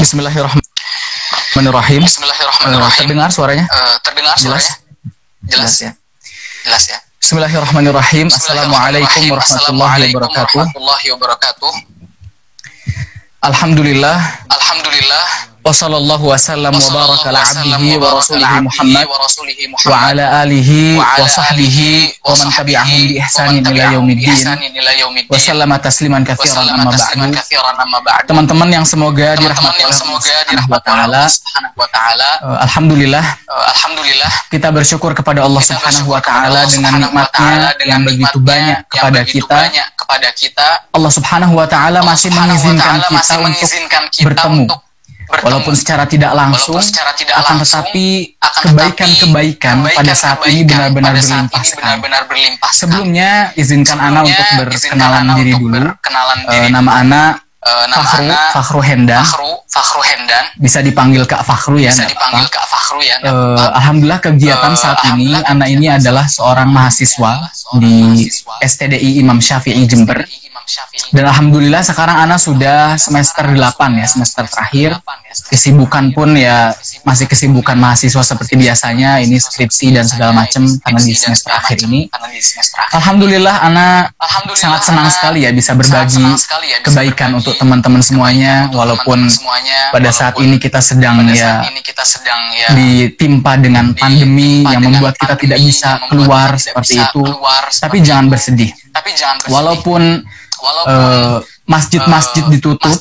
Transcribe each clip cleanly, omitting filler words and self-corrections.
Bismillahirrahmanirrahim. Terdengar suaranya? Jelas? Jelas ya. Bismillahirrahmanirrahim. Assalamualaikum warahmatullahi wabarakatuh. Alhamdulillah. Wassallallahu wasallam wa baraka ala abdihi wa rasulihi Muhammad wa ala alihi wa sahbihi wa man tabi'ahum bi ihsanin ila yaumiddin wa sallama tasliman katsiran amma ba'du. Teman-teman yang semoga dirahmati Allah Subhanahu wa taala. Alhamdulillah kita bersyukur kepada Allah Subhanahu wa taala dengan nikmatnya yang begitu banyak kepada kita. Allah Subhanahu wa taala masih mengizinkan kita untuk bertemu walaupun secara tidak langsung, akan tetapi kebaikan-kebaikan pada saat ini benar-benar berlimpah sekali. Sebelumnya izinkan Ana untuk berkenalan diri dulu. Nama Ana Fakhru Hendan. Bisa dipanggil Kak Fakhru ya. Alhamdulillah kegiatan saat ini Ana ini adalah seorang mahasiswa di STDI Imam Syafi'i Jember. Dan alhamdulillah sekarang Ana sudah semester 8 ya, semester terakhir. Kesibukan pun ya masih kesibukan mahasiswa seperti biasanya, ini skripsi dan segala macam karena di semester akhir ini. Alhamdulillah Ana sangat senang sekali ya bisa berbagi kebaikan untuk teman-teman semuanya, walaupun pada saat ini kita sedang ya ditimpa dengan pandemi yang membuat kita tidak bisa keluar seperti itu. Tapi jangan bersedih. Walaupun masjid-masjid ditutup,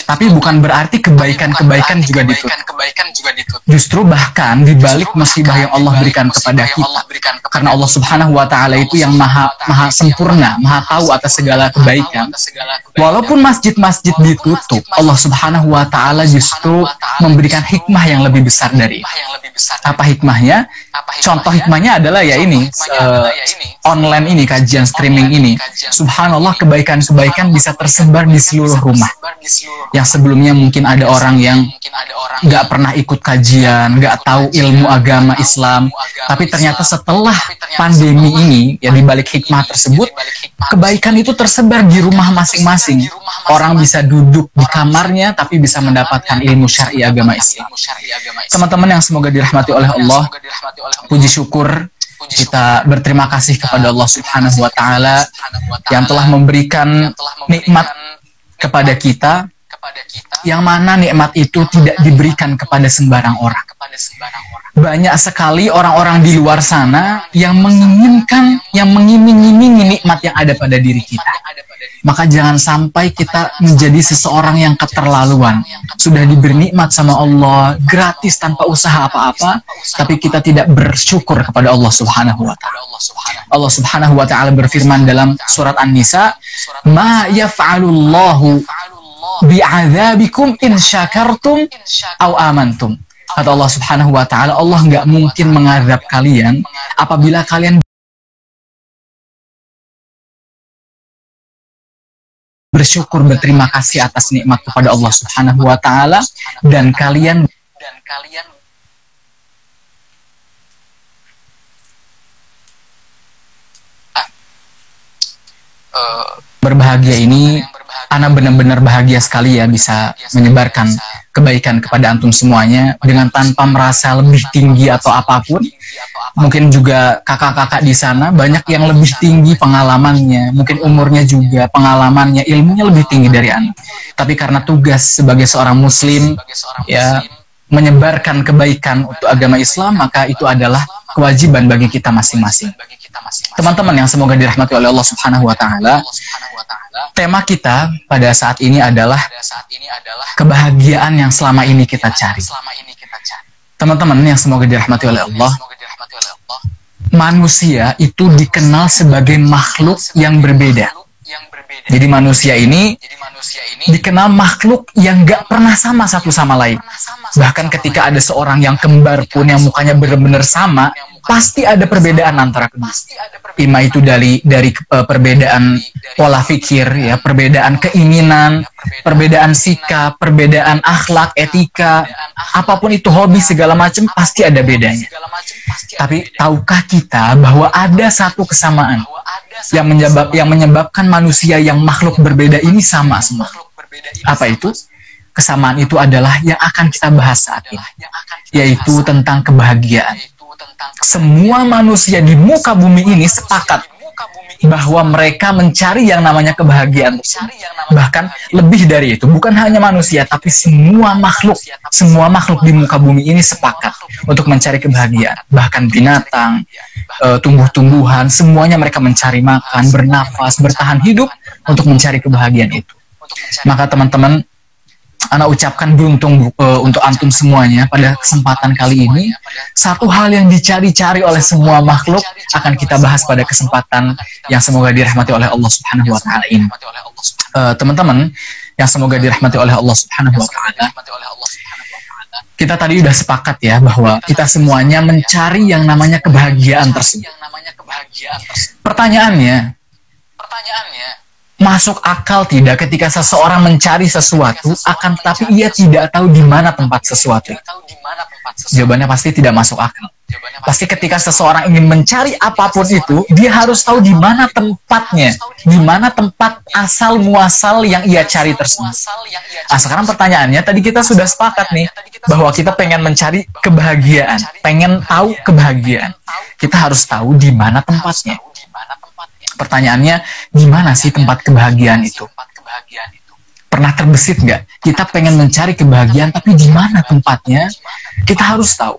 tapi bukan berarti kebaikan-kebaikan juga ditutup. Justru bahkan dibalik musibah yang Allah berikan kepada kita, karena Allah Subhanahu wa taala itu yang maha sempurna, maha tahu atas segala kebaikan. Walaupun masjid-masjid ditutup, Allah Subhanahu wa taala justru memberikan hikmah yang lebih besar dari itu. Apa hikmahnya? Contoh hikmahnya adalah ya ini, online ini, kajian streaming ini. Subhanallah, kebaikan-kebaikan bisa tersebar di seluruh rumah. Yang sebelumnya mungkin ada orang yang nggak pernah ikut kajian, nggak tahu ilmu agama Islam, tapi ternyata setelah pandemi ini, ya dibalik hikmah tersebut, kebaikan itu tersebar di rumah masing-masing. Orang bisa duduk di kamarnya, tapi bisa mendapatkan ilmu syar'i agama Islam. Teman-teman yang semoga dirahmati oleh Allah, puji syukur kita berterima kasih kepada Allah Subhanahu wa taala yang telah memberikan nikmat kepada kita, yang mana nikmat itu tidak diberikan kepada sembarang orang. Banyak sekali orang-orang di luar sana yang menginginkan, yang mengiming-imingi nikmat yang ada pada diri kita. Maka jangan sampai kita menjadi seseorang yang keterlaluan. Sudah diberi nikmat sama Allah gratis tanpa usaha apa-apa, tapi kita tidak bersyukur kepada Allah Subhanahu wa taala. Allah Subhanahu wa taala berfirman dalam surat An-Nisa, "Ma yaf'alullahu bi'adzabikum in syakartum aw amantum." Kata Allah Subhanahu wa taala, Allah nggak mungkin mengadab kalian apabila kalian bersyukur, berterima kasih atas nikmat kepada Allah Subhanahu wa taala, dan kalian berbahagia ini. Ana benar-benar bahagia sekali ya bisa menyebarkan kebaikan kepada antum semuanya dengan tanpa merasa lebih tinggi atau apapun. Mungkin juga kakak-kakak di sana banyak yang lebih tinggi pengalamannya, mungkin umurnya juga, pengalamannya, ilmunya lebih tinggi dari Ana. Tapi karena tugas sebagai seorang muslim ya menyebarkan kebaikan untuk agama Islam, maka itu adalah kewajiban bagi kita masing-masing. Teman-teman yang semoga dirahmati oleh Allah Subhanahu wa taala, tema kita pada saat ini adalah kebahagiaan yang selama ini kita cari. Teman-teman yang semoga dirahmati oleh Allah, manusia itu dikenal sebagai makhluk yang berbeda. Jadi manusia ini dikenal makhluk yang gak pernah sama satu sama lain. Bahkan ketika ada seorang yang kembar pun yang mukanya benar-benar sama, pasti ada perbedaan antara kedua. Ima itu dari perbedaan pola pikir, ya, perbedaan keinginan, perbedaan sikap, perbedaan akhlak, etika, apapun itu, hobi segala macam, pasti ada bedanya. Tapi tahukah kita bahwa ada satu kesamaan yang menyebabkan manusia yang makhluk berbeda ini sama semua? Apa itu? kesamaan itu adalah yang akan kita bahas saat ini, yaitu tentang kebahagiaan. Semua manusia di muka bumi ini sepakat bahwa mereka mencari yang namanya kebahagiaan. Bahkan lebih dari itu, bukan hanya manusia, tapi semua makhluk di muka bumi ini sepakat untuk mencari kebahagiaan. Bahkan binatang, tumbuh-tumbuhan, semuanya mereka mencari makan, bernafas, bertahan hidup untuk mencari kebahagiaan itu. Maka teman-teman, Ana ucapkan beruntung untuk antum semuanya pada kesempatan kali ini. Satu hal yang dicari-cari oleh semua makhluk akan kita bahas pada kesempatan yang semoga dirahmati oleh Allah Subhanahu wa taala ini. Teman-teman yang semoga dirahmati oleh Allah Subhanahu wa taala, kita tadi udah sepakat ya bahwa kita semuanya mencari yang namanya kebahagiaan tersebut. Pertanyaannya, masuk akal tidak ketika seseorang mencari sesuatu, akan tetapi ia tidak tahu di mana tempat sesuatu? Jawabannya pasti tidak masuk akal. Pasti ketika seseorang ingin mencari apapun itu, dia harus tahu di mana tempatnya, di mana tempat asal muasal yang ia cari tersebut. Nah, sekarang pertanyaannya, tadi kita sudah sepakat nih bahwa kita pengen mencari kebahagiaan, pengen tahu kebahagiaan. Kita harus tahu di mana tempatnya. Pertanyaannya, di mana sih tempat kebahagiaan itu? Pernah terbesit nggak? Kita pengen mencari kebahagiaan, tapi di mana tempatnya? Kita harus tahu.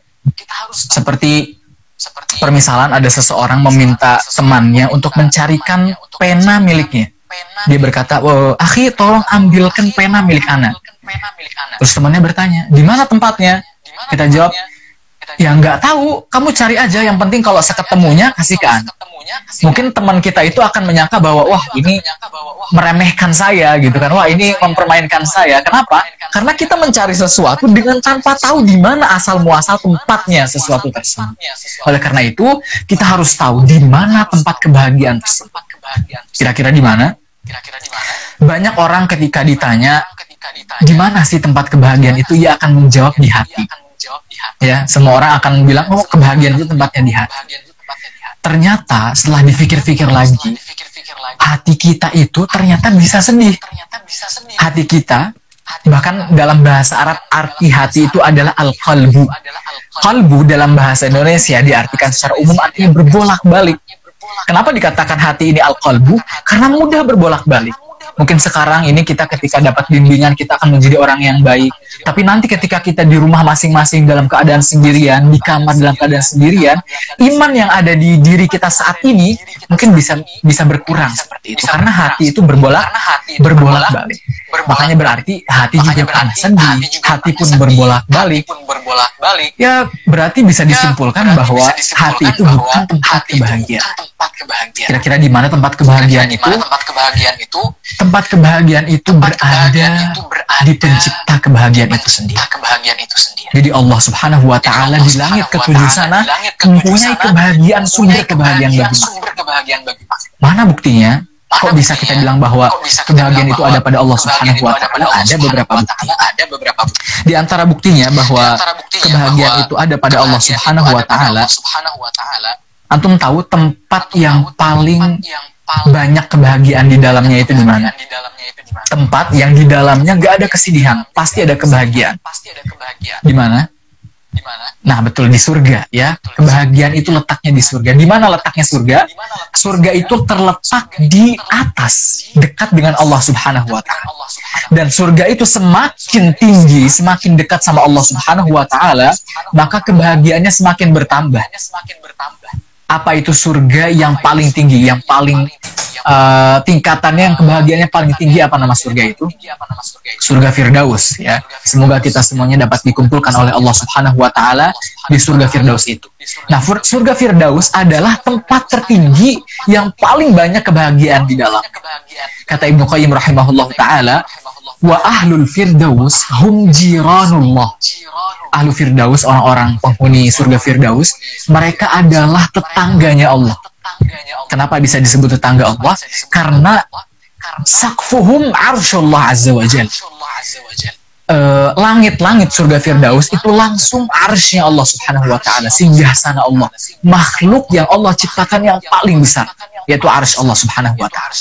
Seperti permisalan ada seseorang meminta temannya untuk mencarikan pena miliknya. Dia berkata, "Akhi, tolong ambilkan pena milik ana." Terus temannya bertanya, "Di mana tempatnya?" Kita jawab, "Ya nggak tahu, kamu cari aja, yang penting kalau seketemunya kasih ke ana." Mungkin teman kita itu akan menyangka bahwa, wah ini meremehkan saya gitu kan, wah ini mempermainkan saya. Kenapa? Karena kita mencari sesuatu dengan tanpa tahu di mana asal muasal tempatnya sesuatu tersebut. Oleh karena itu, kita harus tahu di mana tempat kebahagiaan tersebut. Kira-kira di mana? Banyak orang ketika ditanya, di mana sih tempat kebahagiaan itu, ia akan menjawab di hati. Ya, semua orang akan bilang, oh kebahagiaan itu tempatnya di hati. Ternyata setelah dipikir-pikir lagi, hati kita itu ternyata bisa sedih. Hati kita, bahkan dalam bahasa Arab, arti hati itu adalah al-qalbu. Qalbu dalam bahasa Indonesia diartikan secara umum artinya berbolak-balik. Kenapa dikatakan hati ini al-qalbu? Karena mudah berbolak-balik. Mungkin sekarang ini kita ketika dapat bimbingan, kita akan menjadi orang yang baik. Tapi nanti ketika kita di rumah masing-masing dalam keadaan sendirian, di kamar dalam keadaan sendirian, iman yang ada di diri kita saat ini mungkin bisa berkurang seperti itu. Karena hati itu berbolak-balik. Makanya berarti hati juga pernah sedih, hati pun berbolak-balik. Ya berarti bisa disimpulkan bahwa hati itu bukan tempat kebahagiaan. Kira-kira di mana tempat kebahagiaan itu? Tempat kebahagiaan itu berada di pencipta kebahagiaan itu sendiri. Jadi Allah Subhanahu wa taala di langit ketujuh sana mempunyai kebahagiaan, sumber kebahagiaan bagi manusia. Mana buktinya? Kok bisa kita bilang bahwa kebahagiaan itu ada pada Allah Subhanahu wa taala? Ada beberapa bukti. Di antara buktinya bahwa kebahagiaan itu ada pada Allah Subhanahu wa taala, antum tahu tempat yang paling banyak kebahagiaan di dalamnya itu di mana? Tempat yang di dalamnya nggak ada kesedihan, pasti ada kebahagiaan. Di mana? Nah, betul, di surga ya. Kebahagiaan itu letaknya di surga. Di mana letaknya surga? Surga itu terletak di atas, dekat dengan Allah Subhanahu wa taala. Dan surga itu semakin tinggi, semakin dekat sama Allah Subhanahu wa taala, maka kebahagiaannya semakin bertambah. Apa itu surga yang paling tinggi, yang paling tingkatannya, yang kebahagiaannya paling tinggi? Apa nama surga itu? Surga Firdaus ya. Semoga kita semuanya dapat dikumpulkan oleh Allah Subhanahu wa taala di surga Firdaus itu. Nah, surga Firdaus adalah tempat tertinggi yang paling banyak kebahagiaan di dalam. Kata Ibnu Qayyim rahimahullah taala, wa ahlul firdaus hum jiranullah. Ahlu Firdaus, orang-orang penghuni surga Firdaus, mereka adalah tetangganya Allah. Kenapa bisa disebut tetangga Allah? Karena sakfuhum arsyullah azza wa jal. Langit-langit surga Firdaus itu langsung arsy-nya Allah Subhanahu wa taala, singgasana Allah, makhluk yang Allah ciptakan yang paling besar, yaitu arsy Allah Subhanahu wa taala.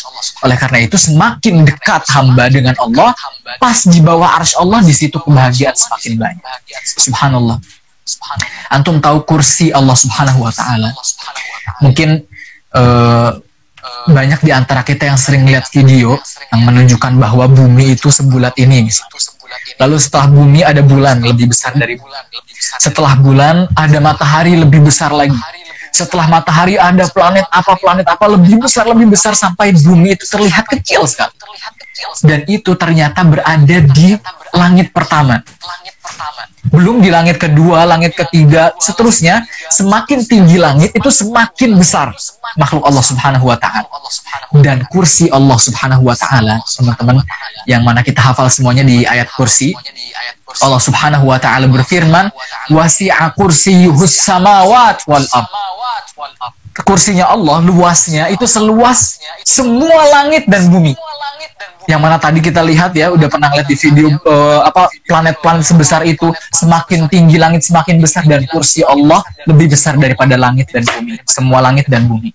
Oleh karena itu semakin dekat hamba dengan Allah, pas di bawah arsy Allah, di situ kebahagiaan semakin banyak. Subhanallah. Antum tahu kursi Allah Subhanahu wa Ta'ala? Mungkin banyak di antara kita yang sering lihat video yang menunjukkan bahwa bumi itu sebulat ini. Lalu setelah bumi ada bulan lebih besar dari bulan. Setelah bulan ada matahari lebih besar lagi. Setelah matahari ada planet apa lebih besar sampai bumi itu terlihat kecil sekali. Dan itu ternyata berada di langit pertama. Belum di langit kedua, langit ketiga, seterusnya. Semakin tinggi langit itu semakin besar makhluk Allah Subhanahu wa Ta'ala. Dan kursi Allah Subhanahu wa Ta'ala, teman-teman, yang mana kita hafal semuanya di ayat kursi. Allah Subhanahu wa Ta'ala berfirman, wasi'a kursiyuhus samawat wal ard. Kursinya Allah luasnya itu seluas semua langit dan bumi. Yang mana tadi kita lihat ya, udah pernah lihat di video planet-planet sebesar itu, semakin tinggi langit semakin besar, dan kursi Allah lebih besar daripada langit dan bumi, semua langit dan bumi.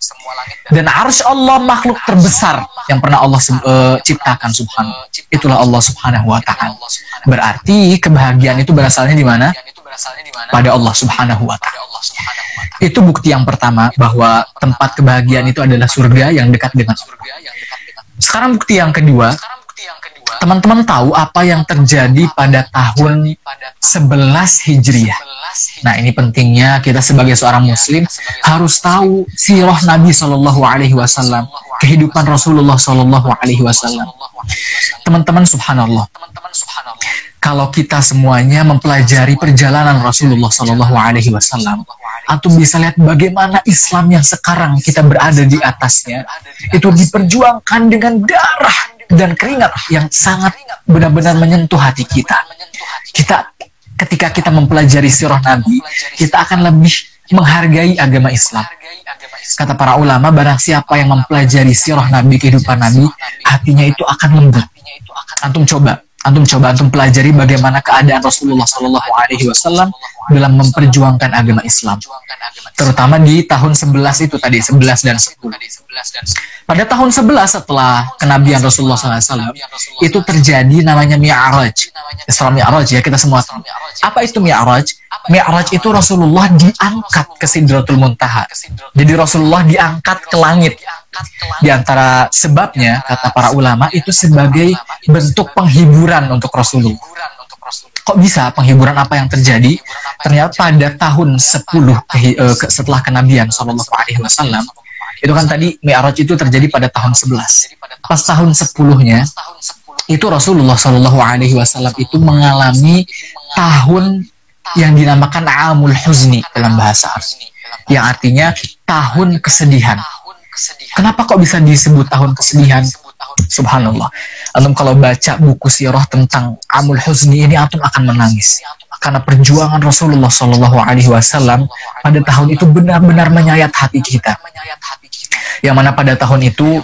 Dan arsy Allah makhluk terbesar yang pernah Allah ciptakan, subhanallah. Itulah Allah Subhanahu wa Ta'ala. Berarti kebahagiaan itu berasalnya di mana? Pada Allah Subhanahu wa Ta'ala. Itu bukti yang pertama bahwa tempat kebahagiaan itu adalah surga yang dekat dengan surga. Sekarang bukti yang kedua, teman-teman tahu apa yang terjadi pada tahun 11 Hijriah. Nah, ini pentingnya kita sebagai seorang muslim harus tahu sirah Nabi Shallallahu Alaihi Wasallam, kehidupan Rasulullah Shallallahu Alaihi Wasallam. Teman-teman, subhanallah, kalau kita semuanya mempelajari perjalanan Rasulullah Shallallahu Alaihi Wasallam, antum bisa lihat bagaimana Islam yang sekarang kita berada di atasnya itu diperjuangkan dengan darah dan keringat yang sangat benar-benar menyentuh hati kita. Ketika kita mempelajari sirah Nabi, kita akan lebih menghargai agama Islam. Kata para ulama, barang siapa yang mempelajari sirah Nabi, kehidupan Nabi, hatinya itu akan lembut. Antum pelajari bagaimana keadaan Rasulullah Shallallahu Alaihi Wasallam dalam memperjuangkan agama Islam, terutama di tahun 11 itu tadi, 11 dan 10. Pada tahun 11 setelah kenabian Rasulullah SAW, itu terjadi namanya Mi'raj, Isra Mi'raj ya, kita semua tahu. Apa itu Mi'raj? Mi'raj itu Rasulullah diangkat ke Sidratul Muntaha. Jadi Rasulullah diangkat ke langit. Di antara sebabnya, kata para ulama, itu sebagai bentuk penghiburan untuk Rasulullah. Kok bisa penghiburan? Apa yang terjadi? Ternyata pada tahun 10 setelah kenabian Sallallahu Alaihi Wasallam, itu kan tadi Mi'raj itu terjadi pada tahun 11. Pas tahun 10-nya, itu Rasulullah Sallallahu Alaihi Wasallam itu mengalami tahun yang dinamakan Amul Huzni dalam bahasa Arab, yang artinya tahun kesedihan. Kenapa kok bisa disebut tahun kesedihan? Subhanallah. Antum kalau baca buku sirah tentang Amul Huzni ini, antum akan menangis. Karena perjuangan Rasulullah Shallallahu Alaihi Wasallam pada tahun itu benar-benar menyayat hati kita. Yang mana pada tahun itu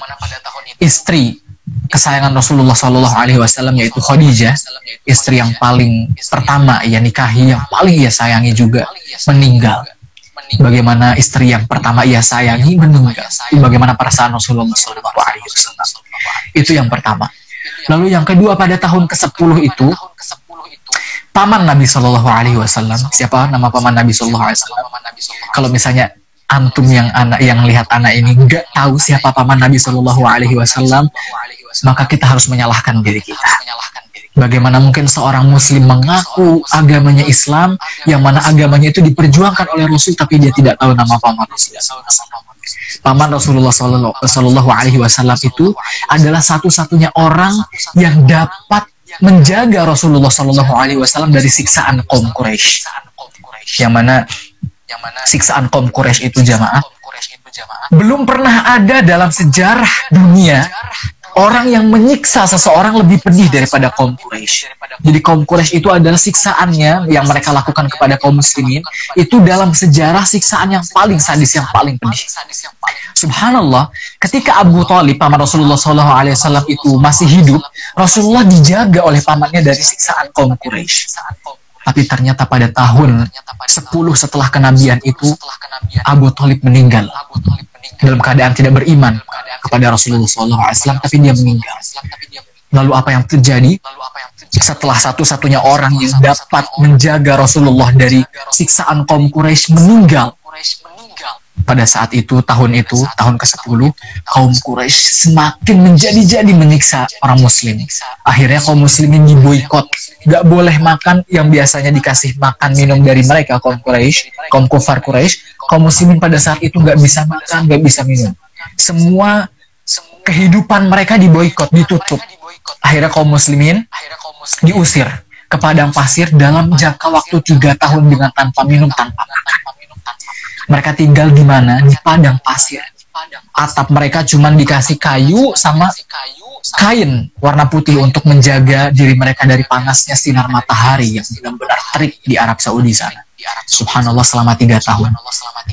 istri kesayangan Rasulullah Shallallahu Alaihi Wasallam, yaitu Khadijah, istri yang paling pertama ia nikahi, yang paling ia sayangi juga, meninggal. Bagaimana istri yang pertama ia sayangi meninggal, bagaimana perasaan Rasulullah SAW. Itu yang pertama. Lalu yang kedua, pada tahun ke-10 itu paman Nabi Shallallahu Alaihi Wasallam. Siapa nama paman Nabi Shallallahu Alaihi Wasallam? Kalau misalnya antum yang lihat anak ini nggak tahu siapa paman Nabi Shallallahu Alaihi Wasallam, maka kita harus menyalahkan diri kita. Bagaimana mungkin seorang muslim mengaku agamanya Islam, yang mana agamanya itu diperjuangkan oleh Rasul, tapi dia tidak tahu nama paman Rasulullah. Paman Rasulullah Sallallahu Alaihi Wasallam itu adalah satu-satunya orang yang dapat menjaga Rasulullah Sallallahu Alaihi Wasallam dari siksaan kaum Quraisy. Yang mana siksaan kaum Quraisy itu, jamaah, belum pernah ada dalam sejarah dunia orang yang menyiksa seseorang lebih pedih daripada kaum Quraisy. Jadi kaum Quraisy itu adalah siksaannya yang mereka lakukan kepada kaum muslimin, itu dalam sejarah siksaan yang paling sadis, yang paling pedih. Subhanallah, ketika Abu Thalib, paman Rasulullah SAW itu masih hidup, Rasulullah dijaga oleh pamannya dari siksaan kaum Quraisy. Tapi ternyata pada tahun 10 setelah kenabian itu, Abu Thalib meninggal dalam keadaan tidak beriman kepada Rasulullah SAW, tapi dia meninggal. Lalu apa yang terjadi? Setelah satu-satunya orang yang dapat menjaga Rasulullah dari siksaan kaum Quraisy meninggal. Pada saat itu, tahun ke-10, kaum Quraisy semakin menjadi-jadi menyiksa orang muslim. Akhirnya kaum muslimin diboikot. Gak boleh makan yang biasanya dikasih makan minum dari mereka, kaum Quraisy, kaum kufar Quraisy. Kaum muslimin pada saat itu gak bisa makan, gak bisa minum. Semua kehidupan mereka diboikot, ditutup. Akhirnya kaum muslimin diusir ke padang pasir dalam jangka waktu 3 tahun dengan tanpa minum, tanpa makan. Mereka tinggal di mana? Di padang pasir. Atap mereka cuma dikasih kayu sama kain warna putih untuk menjaga diri mereka dari panasnya sinar matahari yang benar-benar terik di Arab Saudi sana. Subhanallah, selama 3 tahun.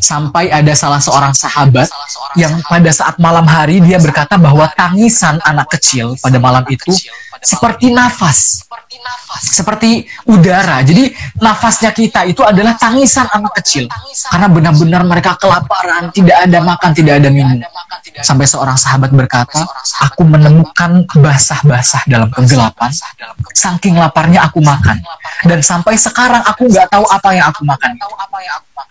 Sampai ada salah seorang sahabat yang pada saat malam hari dia berkata bahwa tangisan anak kecil pada malam itu seperti nafas, seperti udara. Jadi nafasnya kita itu adalah tangisan anak kecil, karena benar-benar mereka kelaparan, tidak ada makan, tidak ada minum. Sampai seorang sahabat berkata, aku menemukan basah-basah dalam kegelapan, saking laparnya aku makan, dan sampai sekarang aku nggak tahu apa yang aku makan.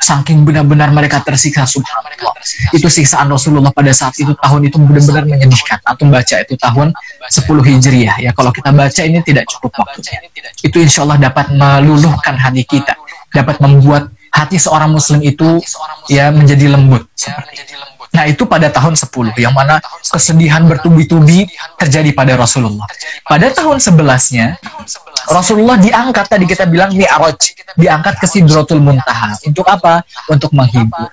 Saking benar-benar mereka tersiksa, subhanallah. Itu siksaan Rasulullah pada saat itu, tahun itu benar-benar menyedihkan. Antum baca itu tahun 10 Hijriah ya. Kalau kita baca ini tidak cukup waktunya. Itu insya Allah dapat meluluhkan hati kita, dapat membuat hati seorang muslim itu ya menjadi lembut seperti itu. Nah, itu pada tahun 10, yang mana kesedihan bertubi-tubi terjadi pada Rasulullah. Pada tahun 11-nya, Rasulullah diangkat, tadi kita bilang Mi'raj, diangkat ke Sidratul Muntaha. Untuk apa? Untuk menghibur.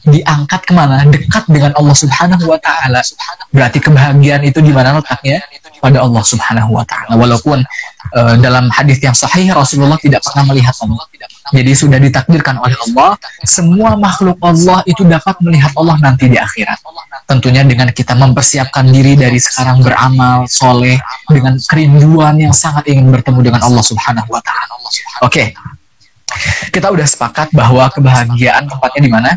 Diangkat kemana? Dekat dengan Allah Subhanahu wa Ta'ala. Berarti kebahagiaan itu di mana letaknya? Pada Allah Subhanahu wa Ta'ala. Walaupun dalam hadis yang sahih Rasulullah tidak pernah melihat Allah. Jadi sudah ditakdirkan oleh Allah, semua makhluk Allah itu dapat melihat Allah nanti di akhirat. Tentunya dengan kita mempersiapkan diri dari sekarang, beramal soleh dengan kerinduan yang sangat ingin bertemu dengan Allah Subhanahu wa Ta'ala. Oke. Kita udah sepakat bahwa kebahagiaan tempatnya di mana?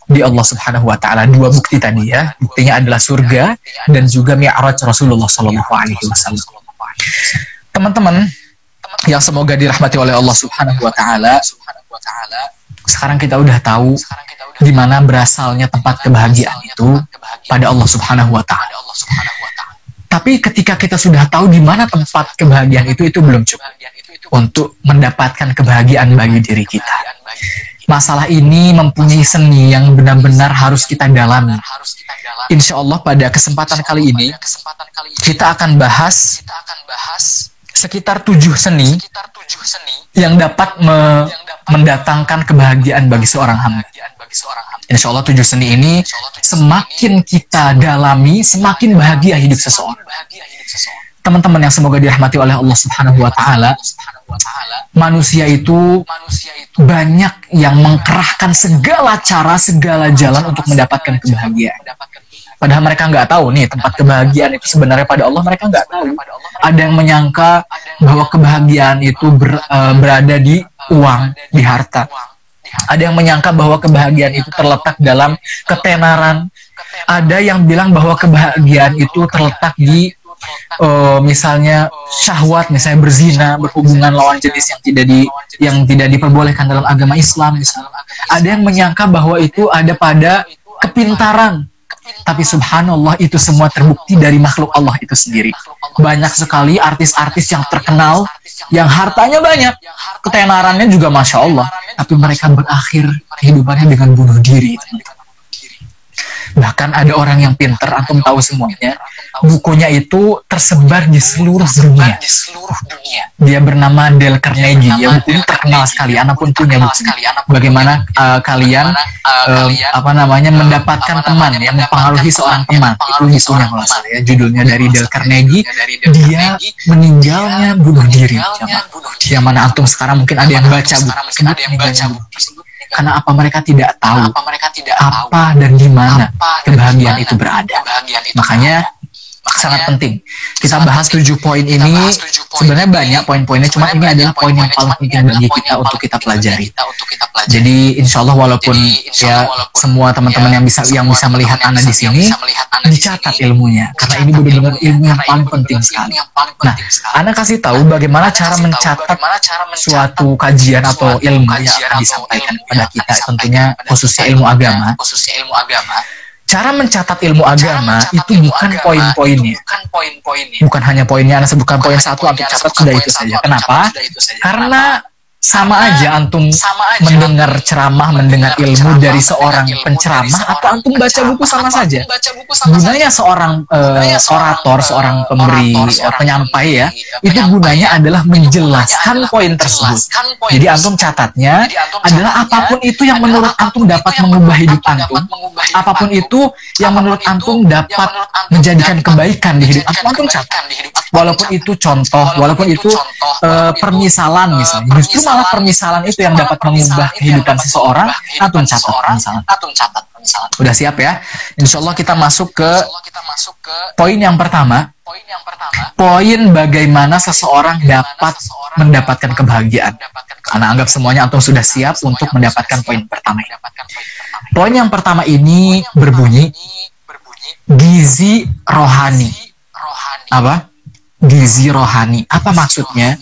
Di Allah Subhanahu wa Ta'ala. 2 bukti tadi ya. Buktinya adalah surga dan juga Mi'raj Rasulullah sallallahu alaihi wasallam. Teman-teman yang semoga dirahmati oleh Allah Subhanahu wa Ta'ala, sekarang kita udah tahu di mana berasalnya tempat kebahagiaan itu, pada Allah Subhanahu wa Ta'ala. Tapi ketika kita sudah tahu di mana tempat kebahagiaan itu belum cukup untuk mendapatkan kebahagiaan bagi diri kita. Masalah ini mempunyai seni yang benar-benar harus kita dalami. Insya Allah pada kesempatan kali ini kita akan bahas sekitar 7 seni yang dapat mendatangkan kebahagiaan bagi seorang hamba. Insya Allah 7 seni ini semakin kita dalami, semakin bahagia hidup seseorang. Teman-teman yang semoga dirahmati oleh Allah Subhanahu wa Ta'ala, manusia itu banyak yang mengkerahkan segala cara, segala jalan untuk mendapatkan kebahagiaan. Padahal mereka nggak tahu nih tempat kebahagiaan itu sebenarnya pada Allah, mereka nggak tahu. Ada yang menyangka bahwa kebahagiaan itu berada di uang, di harta. Ada yang menyangka bahwa kebahagiaan itu terletak dalam ketenaran. Ada yang bilang bahwa kebahagiaan itu terletak di misalnya syahwat, misalnya berzina, berhubungan lawan jenis yang tidak diperbolehkan dalam agama Islam misalnya. Ada yang menyangka bahwa itu ada pada kepintaran. Tapi subhanallah, itu semua terbukti dari makhluk Allah itu sendiri. Banyak sekali artis-artis yang terkenal, yang hartanya banyak, ketenarannya juga Masya Allah, tapi mereka berakhir kehidupannya dengan bunuh diri. Bahkan ada orang yang pinter, antum tahu semuanya, bukunya itu tersebar di seluruh dunia. Dia bernama Dale Carnegie, ya, bukunya terkenal sekali, anak pun punya bukunya. Bagaimana kalian mendapatkan teman yang mempengaruhi seorang teman, itu bukunya kalau salah ya, judulnya dari Dale Carnegie. Dia meninggalnya bunuh diri, yang mana antum sekarang mungkin ada yang baca buku. Karena apa? Mereka tidak tahu apa dan di mana kebahagiaan itu berada. Makanya sangat penting. Kita bahas 7 poin ini. Sebenarnya banyak poin-poinnya, cuma ini adalah poin yang paling penting bagi kita untuk kita pelajari. Jadi insya Allah walaupun ya semua teman-teman yang bisa melihat Ana di sini, dicatat ilmunya, karena ini benar-benar ilmu yang paling penting sekali. Nah, Ana kasih tahu bagaimana cara mencatat suatu kajian atau ilmu yang akan disampaikan kepada kita, tentunya khususnya ilmu agama. Cara mencatat ilmu agama itu bukan poin-poinnya, bukan hanya poinnya. Ana sebutkan poin 1, antum catat sudah itu saja. Kenapa? Karena sama aja antum mendengar ceramah, mendengar ilmu dari seorang penceramah, atau antum baca buku sama saja. Gunanya seorang orator, seorang pemberi, penyampai ya, itu gunanya adalah menjelaskan poin tersebut. Jadi antum catatnya adalah apapun itu yang menurut antum dapat mengubah hidup antum, apapun itu yang menurut antum dapat menjadikan kebaikan di hidup antum catat. Walaupun itu contoh, walaupun itu permisalan misalnya, justru malah permisalan itu yang dapat mengubah kehidupan seseorang, antum catat. Udah siap ya? Insya Allah kita masuk ke poin yang pertama. Poin bagaimana seseorang dapat mendapatkan kebahagiaan. Karena anggap semuanya antum sudah siap untuk mendapatkan poin pertama. Poin yang pertama ini berbunyi gizi rohani. Apa? Gizi rohani. Apa maksudnya?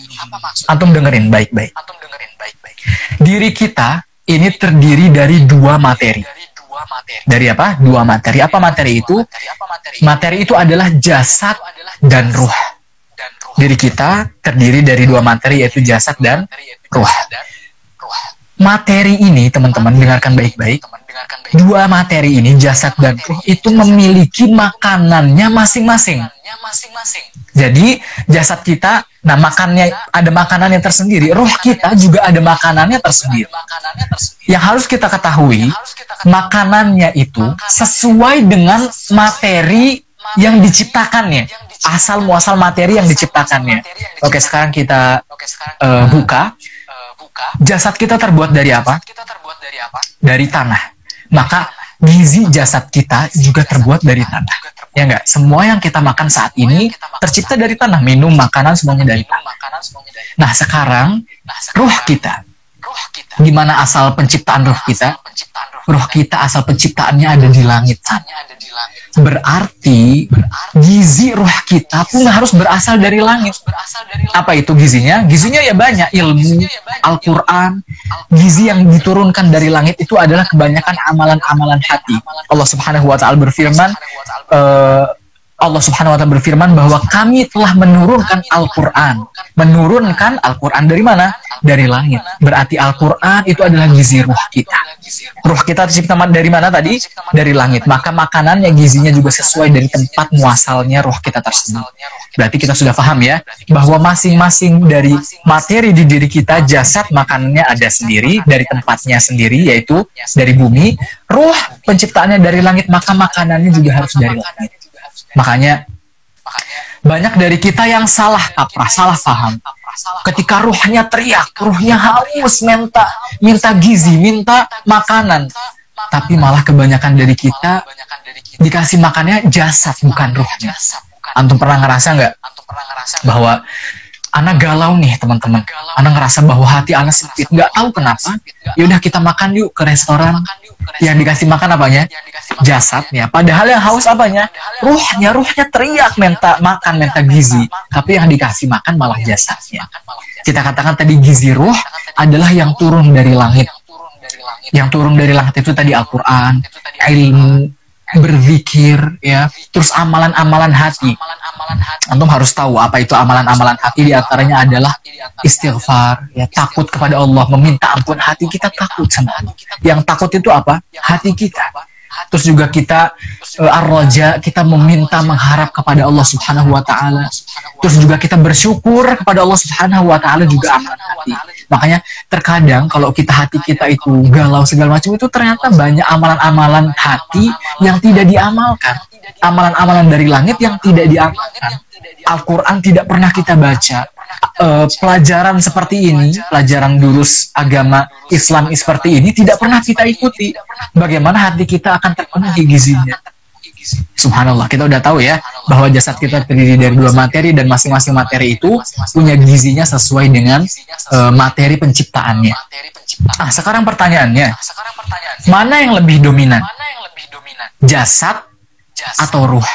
Antum dengerin baik-baik. Diri kita ini terdiri dari 2 materi. Dari apa? 2 materi. Apa materi itu? Materi itu adalah jasad dan ruh. Diri kita terdiri dari 2 materi, yaitu jasad dan ruh. Materi ini, teman-teman, dengarkan baik-baik. 2 materi ini, jasad dan ruh, itu memiliki makanannya masing-masing. Jadi jasad kita, nah makannya ada makanannya tersendiri, ruh kita juga ada makanannya tersendiri. Yang harus kita ketahui, makanannya itu sesuai dengan materi yang diciptakannya, asal muasal materi yang diciptakannya. Oke, sekarang kita buka. Jasad kita terbuat dari apa? Dari tanah. Maka gizi jasad kita juga terbuat dari tanah. Ya enggak? Semua yang kita makan saat ini tercipta dari tanah. Minum, makanan, semuanya dari tanah. Nah, sekarang ruh kita. Gimana asal penciptaan ruh kita? Ruh kita asal penciptaannya ada di langit sana. Berarti gizi ruh kita pun harus berasal dari langit. Apa itu gizinya? Gizinya ya banyak, ilmu, Al-Quran. Gizi yang diturunkan dari langit itu adalah kebanyakan amalan-amalan hati. Allah Subhanahu wa Ta'ala berfirman bahwa kami telah menurunkan Al-Quran. Menurunkan Al-Quran dari mana? Dari langit. Berarti Al-Quran itu adalah gizi ruh kita. Ruh kita tercipta dari mana tadi? Dari langit. Maka makanannya, gizinya juga sesuai dari tempat muasalnya ruh kita tersebut. Berarti kita sudah paham ya, bahwa masing-masing dari materi di diri kita, jasad makanannya ada sendiri, dari tempatnya sendiri, yaitu dari bumi. Ruh penciptaannya dari langit, maka makanannya juga harus dari langit. Makanya banyak dari kita yang salah kaprah, salah paham. Ketika ruhnya teriak, ruhnya haus, minta gizi, minta makanan. Tapi malah kebanyakan dari kita dikasih makannya jasad, bukan ruhnya. Antum pernah ngerasa nggak bahwa Ana galau nih, teman-teman. Ana ngerasa bahwa hati Ana sempit, nggak tahu kenapa. Yaudah kita makan yuk ke restoran. Yang dikasih makan apanya? Jasadnya. Padahal yang haus apanya? Ruhnya teriak minta makan, minta gizi. Tapi yang dikasih makan malah jasadnya. Kita katakan tadi gizi ruh adalah yang turun dari langit. Yang turun dari langit itu tadi Al-Quran, ilmu, berzikir, ya, terus amalan-amalan hati. Antum harus tahu apa itu amalan-amalan hati. Di antaranya adalah istighfar, ya, takut kepada Allah, meminta ampun. Hati kita takut sama Allah. Yang takut itu apa? Hati kita. Terus juga kita ar-raja, kita meminta, mengharap kepada Allah Subhanahu wa Ta'ala. Terus juga kita bersyukur kepada Allah Subhanahu wa Ta'ala, juga amalan hati. Makanya terkadang kalau hati kita itu galau segala macam, itu ternyata banyak amalan-amalan hati yang tidak diamalkan. Amalan-amalan dari langit yang tidak diamalkan. Al-Quran tidak pernah kita baca. Pelajaran seperti ini, pelajaran durus agama Islam seperti ini tidak pernah kita ikuti. Bagaimana hati kita akan terpenuhi gizinya? Subhanallah, kita udah tahu ya bahwa jasad kita terdiri dari 2 materi dan masing-masing materi itu punya gizinya sesuai dengan materi penciptaannya. Nah, sekarang pertanyaannya, mana yang lebih dominan? Jasad atau ruh?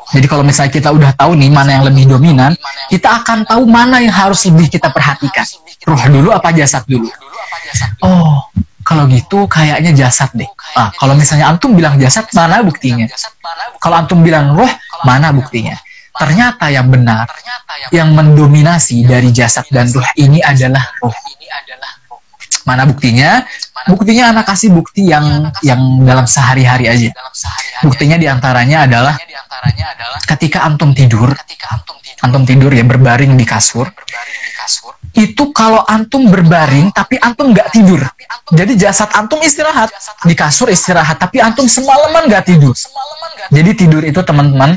Jadi kalau misalnya kita udah tahu nih mana yang lebih dominan, kita akan tahu mana yang harus lebih kita perhatikan. Ruh dulu apa jasad dulu? Oh, kalau gitu kayaknya jasad deh. Kalau misalnya antum bilang jasad, mana buktinya? Kalau antum bilang ruh, mana buktinya? Ternyata yang benar, yang mendominasi dari jasad dan ruh ini adalah ruh. Mana buktinya? Buktinya anak kasih bukti yang dalam sehari-hari aja. Buktinya diantaranya adalah ketika antum tidur ya berbaring di kasur. Itu kalau antum berbaring tapi antum nggak tidur. Jadi jasad antum istirahat di kasur istirahat, tapi antum semalaman nggak tidur. Jadi tidur itu teman-teman,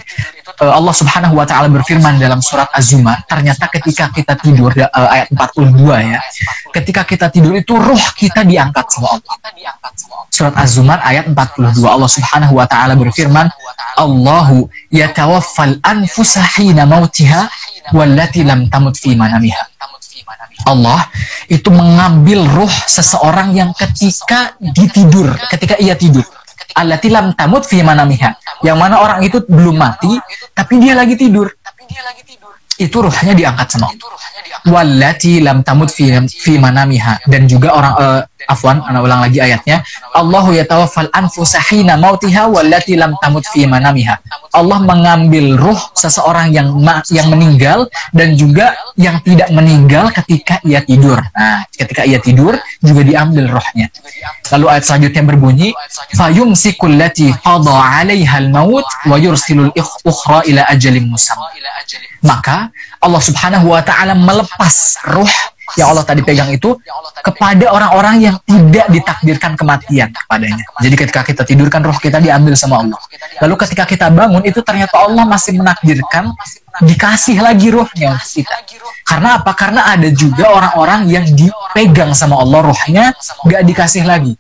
Allah Subhanahu wa taala berfirman dalam surat Az-Zumar, ternyata ketika kita tidur ayat 42 ya. Ketika kita tidur itu ruh kita diangkat sama Allah. Surat Az-Zumar ayat 42, Allah Subhanahu wa taala berfirman, Allahu yatawaffal anfusa hina mautiha wallati lam tamut fi manamiha. Allah itu mengambil ruh seseorang yang ketika ia tidur. Allati lam tamut fi manamiha. Yang mana orang itu belum mati tapi dia lagi tidur. Itu ruhnya diangkat sama Allah. Wallati lam tamut fi manamiha. Dan juga orang ana ulang lagi ayatnya, Allahu yatawaffal anfusa hina mautiha wallati lam tamut fi manamiha. Allah mengambil ruh seseorang yang meninggal dan juga yang tidak meninggal ketika ia tidur. Nah, ketika ia tidur juga diambil rohnya. Lalu ayat selanjutnya berbunyi, fayumsikul lati qada 'alaiha al-maut wa yursilul ukhra ila ajalin musamma. Maka Allah Subhanahu wa taala melepas ruh yang Allah tadi pegang itu kepada orang-orang yang tidak ditakdirkan kematian kepadanya. Jadi ketika kita tidur kan ruh kita diambil sama Allah. Lalu ketika kita bangun itu ternyata Allah masih menakdirkan dikasih lagi ruhnya untuk kita. Karena apa? Karena ada juga orang-orang yang dipegang sama Allah ruhnya gak dikasih lagi.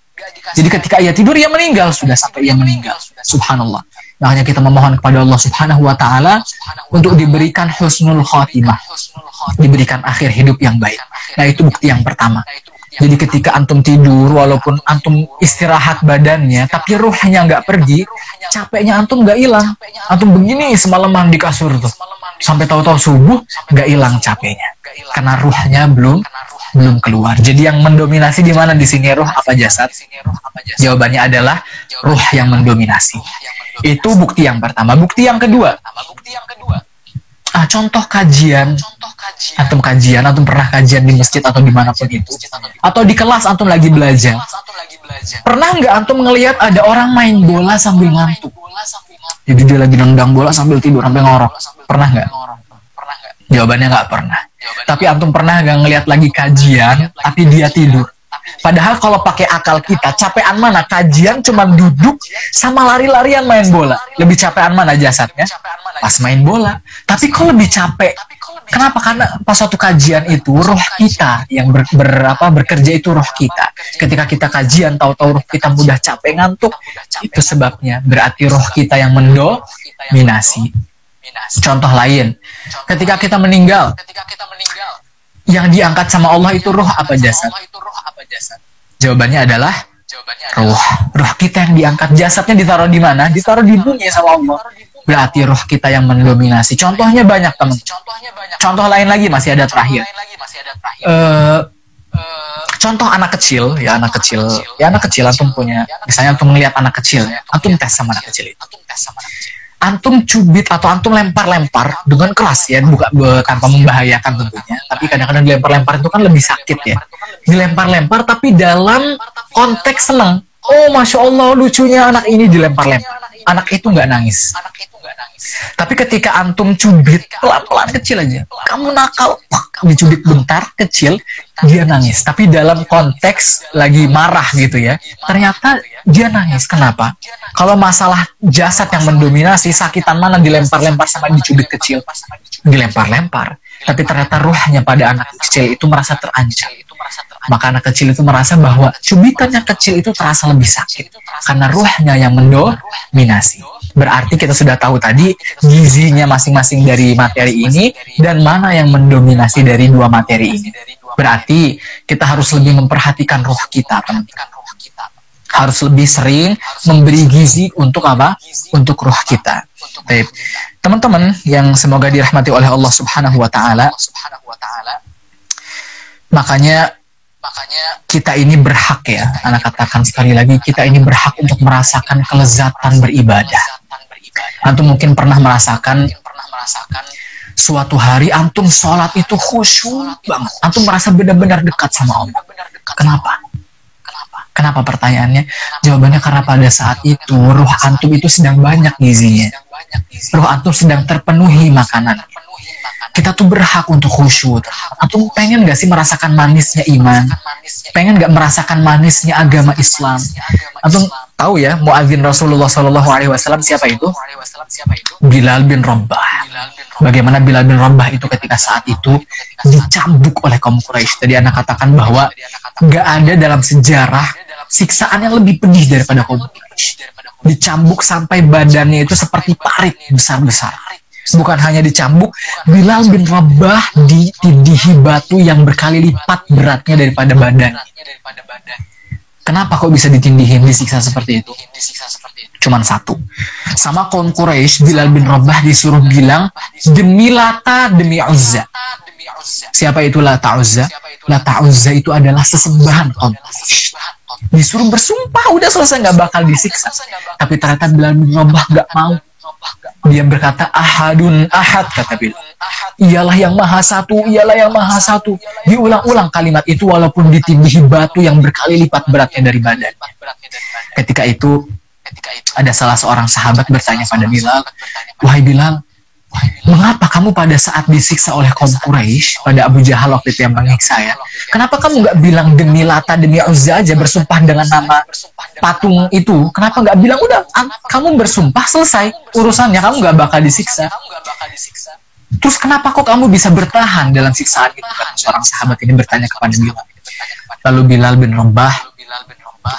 Jadi ketika ia tidur ia meninggal, sudah sampai ia meninggal. Subhanallah. Makanya kita memohon kepada Allah Subhanahu wa taala untuk diberikan husnul khatimah, diberikan akhir hidup yang baik. Nah, itu bukti yang pertama. Jadi ketika antum tidur, walaupun antum istirahat badannya, tapi ruhnya nggak pergi, capeknya antum nggak hilang. Antum begini semalaman di kasur tuh, sampai tahu-tahu subuh nggak hilang capeknya, karena ruhnya belum keluar. Jadi yang mendominasi di mana di sini, ruh apa jasad? Jawabannya adalah ruh yang mendominasi. Itu bukti yang pertama. Bukti yang kedua. Contoh kajian. Antum pernah kajian di masjid atau dimanapun itu, atau di kelas antum lagi belajar. Pernah nggak antum ngelihat ada orang main bola sambil ngantuk? Jadi dia lagi nendang bola sambil tidur sampai ngorok. Pernah nggak? Jawabannya nggak pernah. Tapi antum pernah nggak ngelihat lagi kajian tapi dia tidur? Padahal kalau pakai akal kita, capean mana? Kajian cuma duduk sama lari-larian main bola. Lebih capean mana jasadnya? Pas main bola. Tapi kok lebih capek? Kenapa? Karena pas suatu kajian itu roh kita yang bekerja itu roh kita. Ketika kita kajian, tahu-tahu roh kita mudah capek ngantuk, itu sebabnya. Berarti roh kita yang mendominasi. Contoh lain, ketika kita meninggal, yang diangkat sama Allah itu roh apa jasad? Jawabannya adalah ruh. Ruh kita yang diangkat. Jasadnya ditaruh di mana? Ditaruh di dunia sama Allah. Berarti ruh kita yang mendominasi. Contohnya banyak, teman. Contoh lain lagi masih ada terakhir. Contoh anak kecil, anak kecil antum punya, misalnya antum melihat anak kecil, antum tes sama anak kecil itu. Antum cubit atau antum lempar-lempar dengan keras ya, bukan tanpa membahayakan tentunya. Tapi kadang-kadang dilempar-lempar itu kan lebih sakit ya. Dilempar-lempar tapi dalam konteks senang. Oh, Masya Allah, lucunya anak ini dilempar-lempar. Anak itu nggak nangis. Tapi ketika antum cubit pelan-pelan kecil aja, kamu nakal, dicubit bentar kecil, dia nangis. Tapi dalam konteks lagi marah gitu ya, ternyata dia nangis. Kenapa? Kalau masalah jasad yang mendominasi, sakitan mana dilempar-lempar sama dicubit kecil? Dilempar-lempar. Tapi ternyata ruhnya pada anak kecil itu merasa terancam. Maka anak kecil itu merasa bahwa cubitan yang kecil itu terasa lebih sakit karena ruhnya yang mendominasi. Berarti kita sudah tahu tadi gizinya masing-masing dari materi ini dan mana yang mendominasi dari dua materi ini. Berarti kita harus lebih memperhatikan roh kita, teman-teman. Harus lebih sering memberi gizi untuk apa? Untuk roh kita. Baik. Teman-teman yang semoga dirahmati oleh Allah Subhanahu wa taala. Makanya kita ini berhak ya, anak katakan sekali lagi, kita ini berhak untuk merasakan kelezatan beribadah. Antum mungkin pernah merasakan suatu hari antum sholat itu khusyuk banget. Antum merasa benar-benar dekat sama Allah. Kenapa? Kenapa pertanyaannya? Jawabannya karena pada saat itu ruh antum itu sedang banyak gizinya. Ruh antum sedang terpenuhi makanan. Kita tuh berhak untuk khusyuk. Antum pengen gak sih merasakan manisnya iman? Pengen gak merasakan manisnya agama Islam? Antum tahu ya, muadzin Rasulullah SAW siapa itu? Bilal bin Rabah. Bagaimana Bilal bin Rabah itu ketika saat itu dicambuk oleh kaum Quraisy. Tadi anak katakan bahwa gak ada dalam sejarah siksaan yang lebih pedih daripada kaum Quraisy. Dicambuk sampai badannya itu seperti parit besar-besar. Bukan hanya dicambuk, Bilal bin Rabah ditidihi batu yang berkali lipat beratnya daripada badan. Kenapa kok bisa ditindihin, disiksa seperti itu? Cuman satu. Sama kaum Quraisy, Bilal bin Rabah disuruh bilang, demi Lata, demi Uzza. Siapa itu Lata Uzza? Lata Uzza itu adalah sesembahan kaum Quraisy. Disuruh bersumpah, udah selesai, nggak bakal disiksa. Tapi ternyata Bilal bin Rabah nggak mau. Dia berkata, ahadun ahad, kata Bilal. Ialah yang maha satu, ialah yang maha satu. Diulang-ulang kalimat itu walaupun ditindihi batu yang berkali lipat beratnya dari badan. Ketika itu, ada salah seorang sahabat bertanya pada Bilal, wahai Bilal, mengapa kamu pada saat disiksa oleh kaum Quraisy, pada Abu Jahal waktu itu yang menyiksa ya, kenapa kamu nggak bilang demi Lata, demi Uzza aja, bersumpah dengan nama patung itu? Kenapa nggak bilang udah kamu bersumpah selesai urusannya, kamu nggak bakal disiksa? Terus kenapa kok kamu bisa bertahan dalam siksaan itu? Seorang sahabat ini bertanya kepada Bilal. Lalu Bilal bin Rabah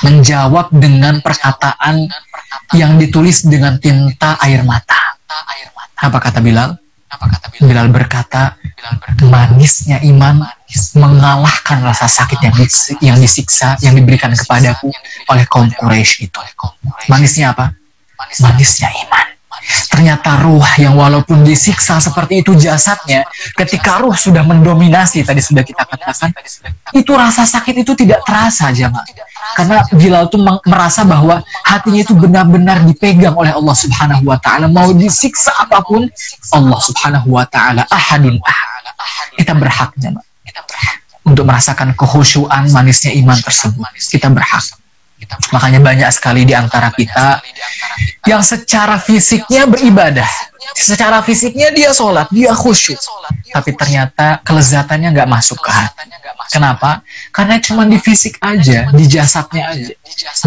menjawab dengan perkataan yang ditulis dengan tinta air mata. Apa kata Bilal? Bilal berkata, manisnya iman mengalahkan rasa sakit yang disiksa, yang diberikan kepadaku oleh kaum Quraisy itu. Manisnya apa? Manisnya iman. Ternyata ruh yang walaupun disiksa seperti itu jasadnya, ketika ruh sudah mendominasi, tadi sudah kita katakan, itu rasa sakit itu tidak terasa, jemaah. Karena Bilal itu merasa bahwa hatinya itu benar-benar dipegang oleh Allah Subhanahu wa taala. Mau disiksa apapun, Allah Subhanahu wa taala ahadun ahad. Kita berhak, jemaah, untuk merasakan kekhusyuan manisnya iman tersebut. Kita berhak. Makanya banyak sekali di antara kita yang secara fisiknya beribadah, secara fisiknya dia sholat, dia khusyuk, tapi ternyata kelezatannya nggak masuk ke hati. Kenapa? Karena cuma di fisik aja, di jasadnya aja.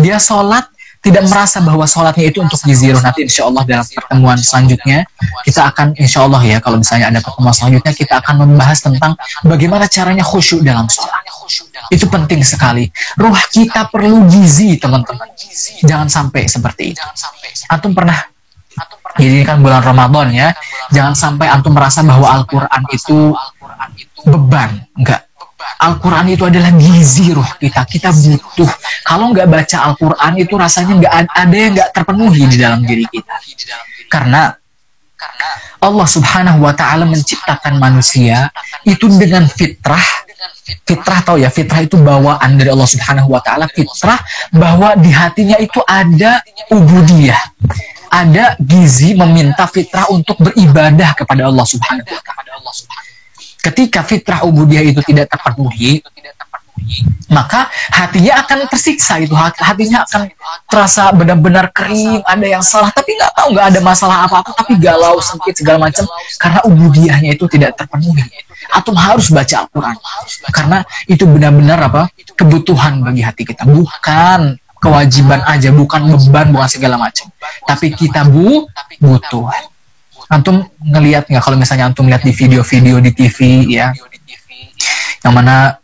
Dia sholat, tidak merasa bahwa sholatnya itu untuk diziruh. Nanti insya Allah dalam pertemuan selanjutnya kita akan, insya Allah ya, kalau misalnya ada pertemuan selanjutnya, kita akan membahas tentang bagaimana caranya khusyuk dalam sholat. Itu penting sekali. Ruh kita perlu gizi, teman-teman. Jangan sampai seperti itu. Antum pernah, ini kan bulan Ramadan ya, jangan sampai antum merasa bahwa Al-Quran itu beban. Enggak. Al-Quran itu adalah gizi ruh kita. Kita butuh. Kalau nggak baca Al-Quran itu rasanya nggak ada yang nggak terpenuhi di dalam diri kita. Karena Allah Subhanahu wa taala menciptakan manusia itu dengan fitrah. Fitrah, tahu ya, fitrah itu bawaan dari Allah Subhanahu wa taala. Fitrah bahwa di hatinya itu ada ubudiyah. Ada gizi meminta fitrah untuk beribadah kepada Allah Subhanahu wa taala. Ketika fitrah ubudiyah itu tidak terpenuhi, maka hatinya akan tersiksa, itu hatinya akan terasa benar-benar kering, ada yang salah, tapi nggak tahu, nggak ada masalah apa-apa, tapi galau, sempit, segala macam, karena ubudiyahnya itu tidak terpenuhi. Antum harus baca Al-Quran, karena itu benar-benar apa? Kebutuhan bagi hati kita, bukan kewajiban aja, bukan beban, bukan segala macam, tapi kita butuh. Antum ngelihat nggak, kalau misalnya antum lihat di video-video di TV ya, yang mana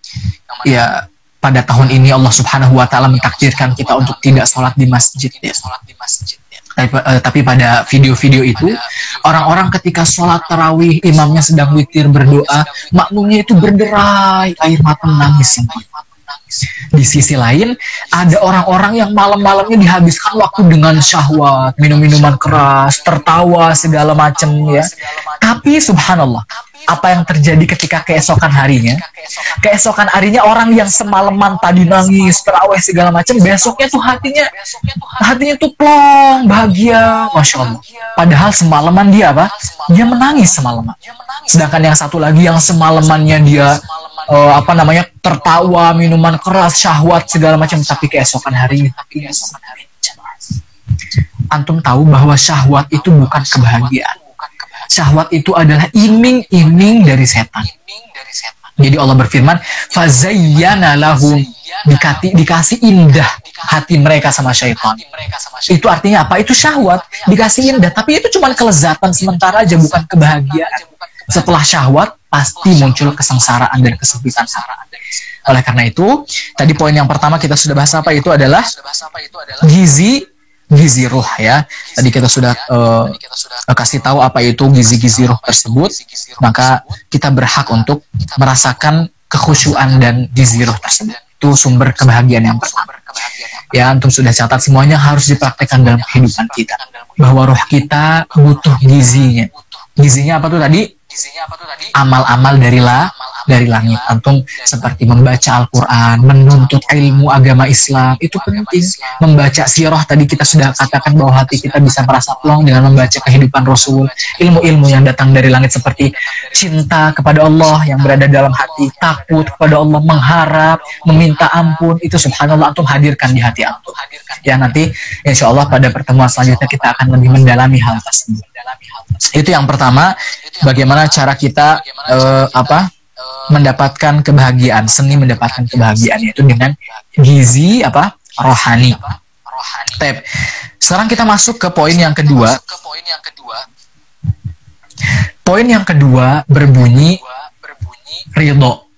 ya pada tahun ini Allah Subhanahu wa taala mentakdirkan kita untuk tidak sholat di masjid ya. Tapi pada video-video itu, orang-orang ketika sholat tarawih, imamnya sedang witir berdoa, makmumnya itu berderai, air mata menangis. Di sisi lain, ada orang-orang yang malam-malamnya dihabiskan waktu dengan syahwat, minum-minuman keras, tertawa, segala macam ya. Tapi subhanallah, apa yang terjadi ketika keesokan harinya? Keesokan harinya orang yang semalaman tadi nangis, terawih segala macam, besoknya tuh hatinya tuh plong, bahagia, masya Allah. Padahal semalaman dia apa? Dia menangis semalaman. Sedangkan yang satu lagi yang semalamannya dia tertawa, minuman keras, syahwat segala macam, tapi keesokan harinya. Antum tahu bahwa syahwat itu bukan kebahagiaan. Syahwat itu adalah iming-iming dari setan. Jadi Allah berfirman, fazayyana lahum, dikasih indah hati mereka sama syaitan. Itu artinya apa? Itu syahwat, dikasih indah, tapi itu cuma kelezatan sementara aja, bukan kebahagiaan. Setelah syahwat pasti muncul kesengsaraan dan kesempitan. Oleh karena itu, tadi poin yang pertama kita sudah bahas apa itu adalah gizi ruh ya. Tadi kita sudah kasih tahu apa itu gizi ruh tersebut. Maka kita berhak untuk merasakan kekhusyuan dan gizi ruh tersebut. Itu sumber kebahagiaan yang pertama. Ya, antum sudah catat, semuanya harus dipraktekkan dalam kehidupan kita. Bahwa roh kita butuh gizinya. Gizinya apa tuh tadi? Amal-amal dari langit. Antum seperti membaca Al-Quran, menuntut ilmu agama Islam, itu penting. Membaca sirah, tadi kita sudah katakan bahwa hati kita bisa merasa plong dengan membaca kehidupan Rasul. Ilmu-ilmu yang datang dari langit seperti cinta kepada Allah yang berada dalam hati, takut kepada Allah, mengharap, meminta ampun, itu subhanallah antum hadirkan di hati antum. Ya, nanti insya Allah pada pertemuan selanjutnya kita akan lebih mendalami hal tersebut. Itu yang pertama, bagaimana cara kita mendapatkan kebahagiaan, seni mendapatkan kebahagiaan, yaitu dengan gizi rohani. Sekarang kita masuk ke poin yang kedua. Poin yang kedua berbunyi ridho.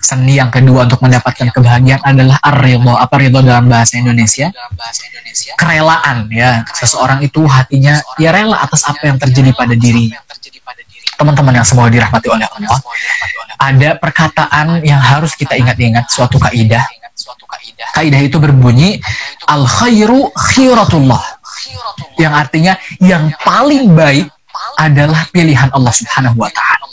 Seni yang kedua untuk mendapatkan kebahagiaan adalah ar-ridho. Apa ridho dalam bahasa Indonesia? Kerelaan ya. Seseorang itu hatinya ya rela atas apa yang terjadi pada dirinya. Teman-teman yang semoga dirahmati oleh Allah, ada perkataan yang harus kita ingat-ingat, suatu kaidah. Kaidah itu berbunyi al khairu khiratullah, yang artinya yang paling baik adalah pilihan Allah Subhanahu wa ta'ala.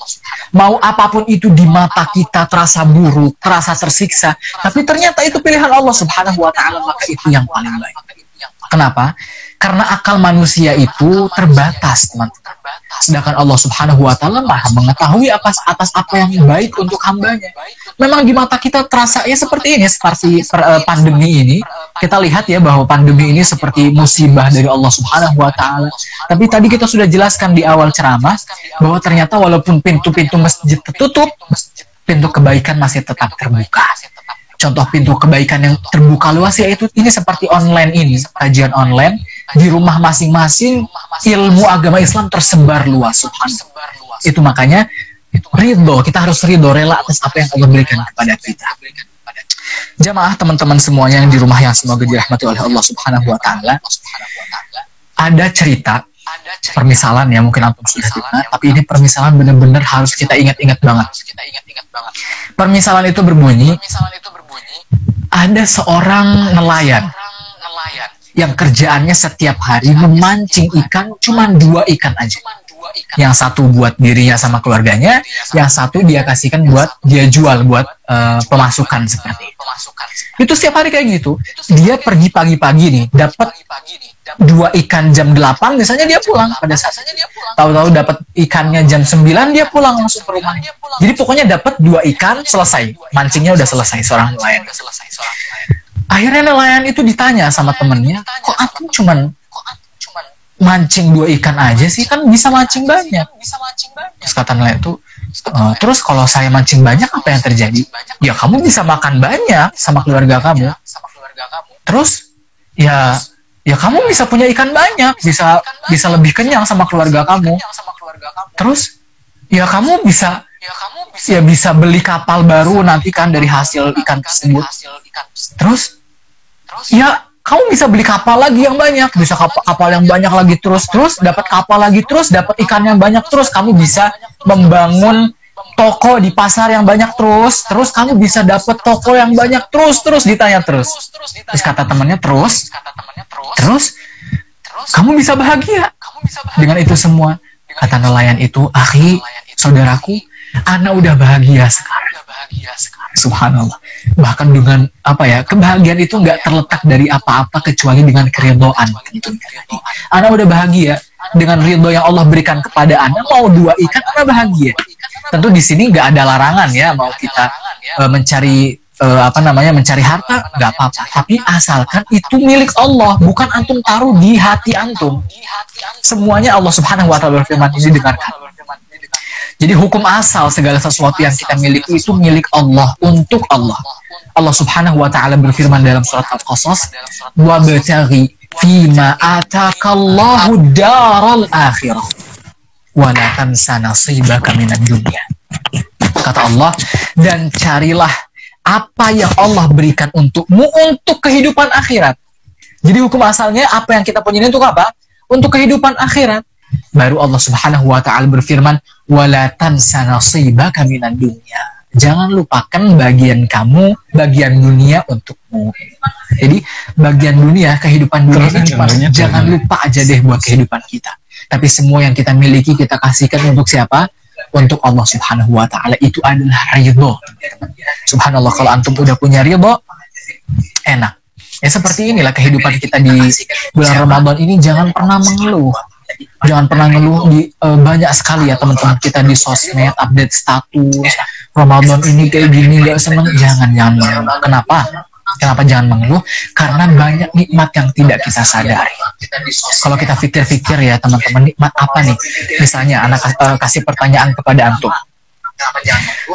Mau apapun itu di mata kita terasa buruk, terasa tersiksa, tapi ternyata itu pilihan Allah Subhanahu wa ta'ala, maka itu yang paling baik. Kenapa? Karena akal manusia itu terbatas, teman-teman. Sedangkan Allah Subhanahu wa ta'ala Maha mengetahui atas apa yang baik untuk hambanya. Memang di mata kita terasa ya seperti ini, seperti pandemi ini. Kita lihat ya bahwa pandemi ini seperti musibah dari Allah Subhanahu wa ta'ala. Tapi tadi kita sudah jelaskan di awal ceramah bahwa ternyata walaupun pintu-pintu masjid tertutup, pintu kebaikan masih tetap terbuka. Contoh pintu kebaikan yang terbuka luas yaitu ini seperti online ini, kajian online di rumah masing-masing, ilmu agama Islam tersebar luas. Subhanallah. Itu makanya ridho, kita harus ridho, rela atas apa yang Allah berikan kepada kita. Jamaah teman-teman semuanya yang di rumah yang semoga dirahmati oleh Allah Subhanahu wa ta'ala, ada cerita permisalan ya, mungkin antum sudah dengar, tapi ini permisalan benar-benar harus kita ingat-ingat banget. Permisalan itu berbunyi, ada seorang nelayan yang kerjaannya setiap hari memancing ikan, cuma 2 ikan aja. Yang satu buat dirinya sama keluarganya, yang satu dia kasihkan buat dia jual, buat pemasukan seperti itu. Itu setiap hari kayak gitu. Dia pergi pagi-pagi nih, dapat 2 ikan jam 8, misalnya dia pulang pada saat tahu-tahu dapat ikannya jam 9, dia pulang langsung ke rumah. Jadi pokoknya dapat 2 ikan, selesai. Mancingnya udah selesai, seorang nelayan. Akhirnya nelayan itu ditanya sama temennya, kok aku cuman mancing 2 ikan aja sih, kan bisa mancing banyak. Terus kata nelayan itu, terus kalau saya mancing banyak apa yang terjadi? Ya kamu bisa makan banyak sama keluarga kamu. Terus ya kamu bisa punya ikan banyak, bisa lebih kenyang sama keluarga kamu. Terus ya kamu bisa beli kapal baru nanti kan dari hasil ikan tersebut. Terus ya kamu bisa beli kapal lagi yang banyak, bisa kapal yang banyak lagi terus dapat kapal lagi terus, dapat ikan yang banyak terus, kamu bisa membangun toko di pasar yang banyak terus kamu bisa dapat toko yang banyak terus ditanya terus kata temannya terus kamu bisa bahagia dengan itu semua. Kata nelayan itu, akhi, saudaraku, ana udah bahagia sekarang. Subhanallah. Bahkan dengan kebahagiaan itu nggak terletak dari apa-apa kecuali dengan keridhaan. Ana udah bahagia dengan ridho yang Allah berikan kepada ana. Mau 2 ikan, ana bahagia. Tentu di sini nggak ada larangan ya, mau kita mencari mencari harta, nggak apa-apa. Tapi asalkan itu milik Allah, bukan antum taruh di hati antum. Semuanya Allah Subhanahu wa Ta'ala berfirman ini, dengarkan. Jadi hukum asal segala sesuatu yang kita miliki itu milik Allah, untuk Allah. Allah Subhanahu wa Ta'ala berfirman dalam surat Al-Qasas, "Wabtaghi fima atakallahu daral akhirah wa la tansa nasibaka minad dunya." Kata Allah, dan carilah apa yang Allah berikan untukmu untuk kehidupan akhirat. Jadi hukum asalnya apa yang kita punya untuk apa? Untuk kehidupan akhirat. Baru Allah Subhanahu wa Ta'ala berfirman, "Wala tansa nasibaka minad dunya." Jangan lupakan bagian kamu, bagian dunia untukmu. Jadi bagian dunia, kehidupan dunia ini cuma jangan lupa aja deh buat kehidupan kita. Tapi semua yang kita miliki kita kasihkan untuk siapa? Untuk Allah Subhanahu wa Ta'ala. Itu adalah ridho. Subhanallah, kalau antum udah punya ridho, enak. Ya seperti inilah kehidupan kita di bulan Ramadan ini. Jangan pernah mengeluh. Jangan pernah ngeluh. Banyak sekali ya teman-teman kita di sosmed update status Ramadan ini kayak gini, gak seneng. Jangan mengeluh. Kenapa jangan mengeluh? Karena banyak nikmat yang tidak kita sadari. Kalau kita pikir-pikir ya teman-teman, nikmat apa nih? Misalnya anak kasih pertanyaan kepada antum.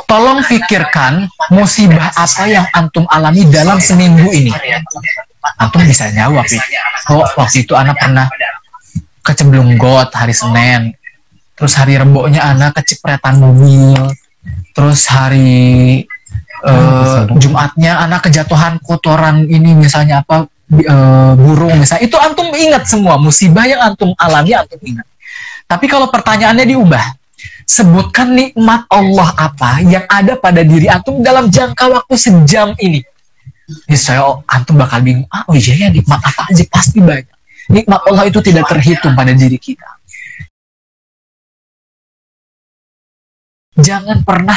Tolong pikirkan musibah apa yang antum alami dalam seminggu ini. Antum bisa jawab nih. Oh, waktu itu anak pernah kecemplung got hari Senin. Terus hari Rebonya anak kecipretan mobil. Terus hari Jumatnya anak kejatuhan kotoran ini misalnya burung misalnya. Itu antum ingat semua musibah yang antum alami, antum ingat. Tapi kalau pertanyaannya diubah, sebutkan nikmat Allah apa yang ada pada diri antum dalam jangka waktu sejam ini. Niscaya antum bakal bingung. Oh iya ya, nikmat apa aja? Pasti banyak. Nikmat Allah itu tidak terhitung pada diri kita. Jangan pernah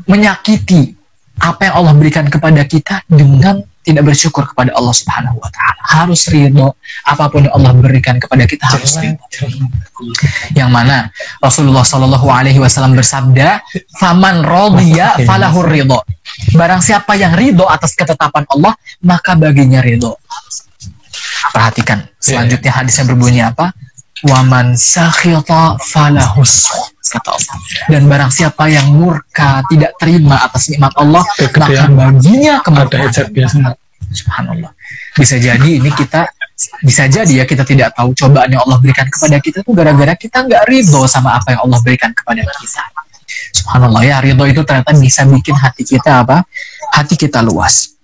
menyakiti apa yang Allah berikan kepada kita dengan tidak bersyukur kepada Allah Subhanahu wa Ta'ala. Harus ridho apapun yang Allah berikan kepada kita, harus ridho. Yang mana Rasulullah Shallallahu Alaihi Wasallam bersabda, "Faman radiya falahur ridho." Barang siapa yang ridho atas ketetapan Allah, maka baginya ridho. Perhatikan selanjutnya hadisnya berbunyi apa? "Waman sakhita falahus." Kata Allah. Dan barang siapa yang murka, tidak terima atas nikmat Allah, maka baginya kemurkaan. Subhanallah. Bisa jadi kita tidak tahu cobaan yang Allah berikan kepada kita itu gara-gara kita nggak ridho sama apa yang Allah berikan kepada kita. Subhanallah ya, ridho itu ternyata bisa bikin hati kita hati kita luas.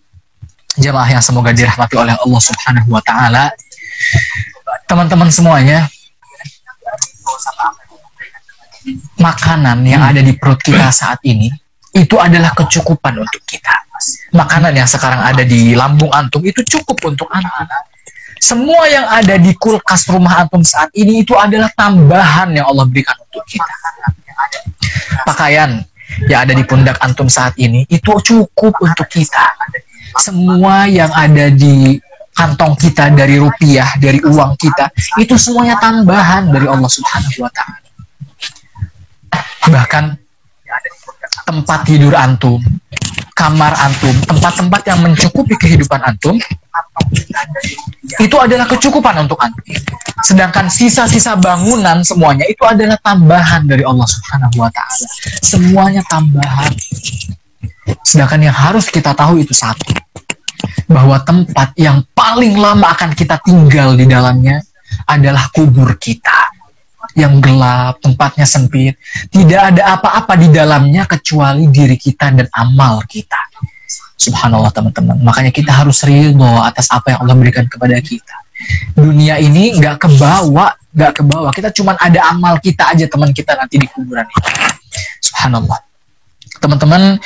Jamaah yang semoga dirahmati oleh Allah Subhanahu wa Ta'ala. Teman-teman semuanya, makanan yang ada di perut kita saat ini itu adalah kecukupan untuk kita. Makanan yang sekarang ada di lambung antum itu cukup untuk antum. Semua yang ada di kulkas rumah antum saat ini itu adalah tambahan yang Allah berikan untuk kita. Pakaian yang ada di pundak antum saat ini itu cukup untuk kita. Semua yang ada di kantong kita dari rupiah, dari uang kita, itu semuanya tambahan dari Allah Subhanahu wa Ta'ala. Bahkan tempat tidur antum, kamar antum, tempat-tempat yang mencukupi kehidupan antum, itu adalah kecukupan untuk antum. Sedangkan sisa-sisa bangunan semuanya itu adalah tambahan dari Allah Subhanahu wa Ta'ala. Semuanya tambahan. Sedangkan yang harus kita tahu itu satu, bahwa tempat yang paling lama akan kita tinggal di dalamnya adalah kubur kita. Yang gelap, tempatnya sempit, tidak ada apa-apa di dalamnya kecuali diri kita dan amal kita. Subhanallah teman-teman. Makanya kita harus ridho atas apa yang Allah berikan kepada kita. Dunia ini nggak kebawa. Kita cuma ada amal kita aja, teman kita nanti di kuburan itu. Subhanallah. Teman-teman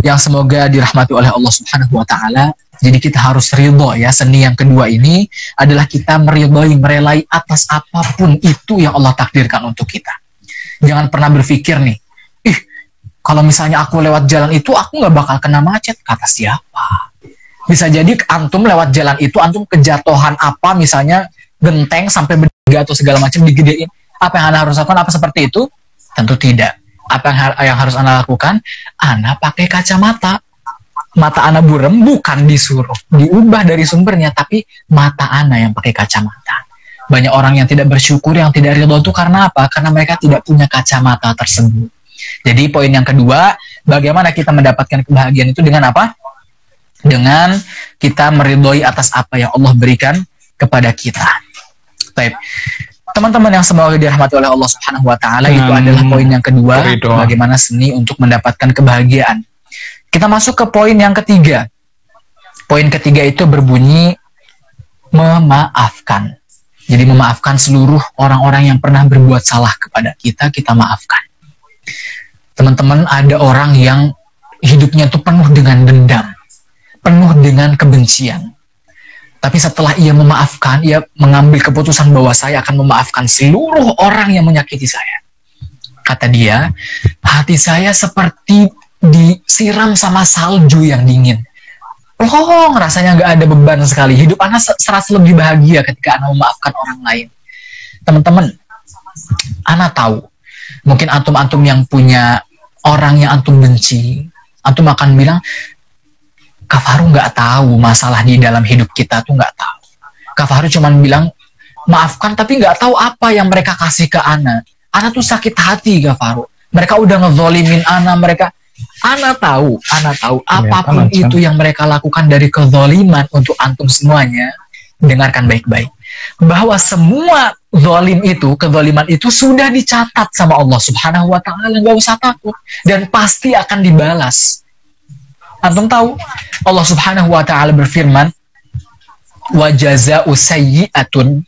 yang semoga dirahmati oleh Allah Subhanahu wa Ta'ala, jadi kita harus ridho ya. Seni yang kedua ini adalah kita merelai atas apapun itu yang Allah takdirkan untuk kita. Jangan pernah berpikir nih, kalau misalnya aku lewat jalan itu aku nggak bakal kena macet. Kata siapa? Bisa jadi antum lewat jalan itu, antum kejatuhan apa, misalnya genteng sampai bertiga atau segala macam digedein. Apa yang Anda harus lakukan? Apa seperti itu? Tentu tidak. Apa yang harus Anda lakukan? Anda pakai kacamata. Mata Anda burem, bukan disuruh diubah dari sumbernya, tapi mata Anda yang pakai kacamata. Banyak orang yang tidak bersyukur, yang tidak ridho itu karena apa? Karena mereka tidak punya kacamata tersebut. Jadi poin yang kedua, bagaimana kita mendapatkan kebahagiaan itu dengan apa? Dengan kita meridhoi atas apa yang Allah berikan kepada kita. Baik. Teman-teman yang semoga dirahmati oleh Allah Subhanahu wa Ta'ala, itu adalah poin yang kedua, bagaimana seni untuk mendapatkan kebahagiaan. Kita masuk ke poin yang ketiga. Poin ketiga itu berbunyi memaafkan. Jadi memaafkan seluruh orang-orang yang pernah berbuat salah kepada kita, kita maafkan. Teman-teman, ada orang yang hidupnya itu penuh dengan dendam, penuh dengan kebencian. Tapi setelah ia memaafkan, ia mengambil keputusan bahwa saya akan memaafkan seluruh orang yang menyakiti saya. Kata dia, hati saya seperti disiram sama salju yang dingin. Plong, rasanya nggak ada beban sekali. Hidup Anda serasa lebih bahagia ketika Anda memaafkan orang lain. Teman-teman, Anda tahu, mungkin antum-antum yang punya orang yang antum benci, antum akan bilang, Kak Faru nggak tahu masalah di dalam hidup kita tuh, nggak tahu. Kak Faru cuma bilang maafkan, tapi nggak tahu apa yang mereka kasih ke Ana. Ana tuh sakit hati, Kak Faru. Mereka udah ngezolimin Ana, Ana tahu apapun itu yang mereka lakukan dari kezoliman untuk antum semuanya. Dengarkan baik-baik, bahwa semua kezoliman itu sudah dicatat sama Allah Subhanahu wa Ta'ala. Nggak usah takut, dan pasti akan dibalas. Antum tahu Allah Subhanahu wa Ta'ala berfirman, wa jazaa'u sayyi'atun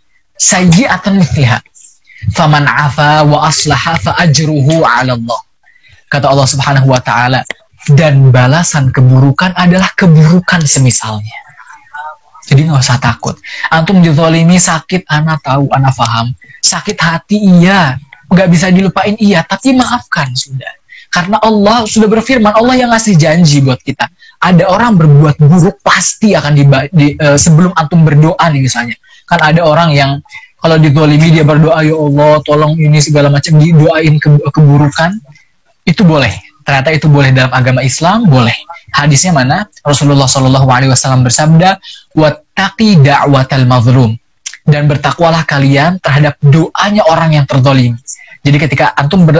mithliha faman 'afa wa aslaha fa ajruhu 'ala Allah. Kata Allah Subhanahu wa Ta'ala, dan balasan keburukan adalah keburukan semisalnya. Jadi nggak usah takut. Antum dizalimi, sakit, Ana tahu, Ana paham. Sakit hati iya, nggak bisa dilupain iya, tapi maafkan sudah. Karena Allah sudah berfirman, Allah yang ngasih janji buat kita. Ada orang berbuat buruk pasti akan sebelum antum berdoa nih misalnya. Kan ada orang yang kalau dizalimi dia berdoa, ya Allah tolong ini segala macam, didoain keburukan. Itu boleh. Ternyata itu boleh dalam agama Islam, boleh. Hadisnya mana? Rasulullah SAW bersabda, wattaqi da'watal mazlum. Dan bertakwalah kalian terhadap doanya orang yang terzalimi. Jadi ketika antum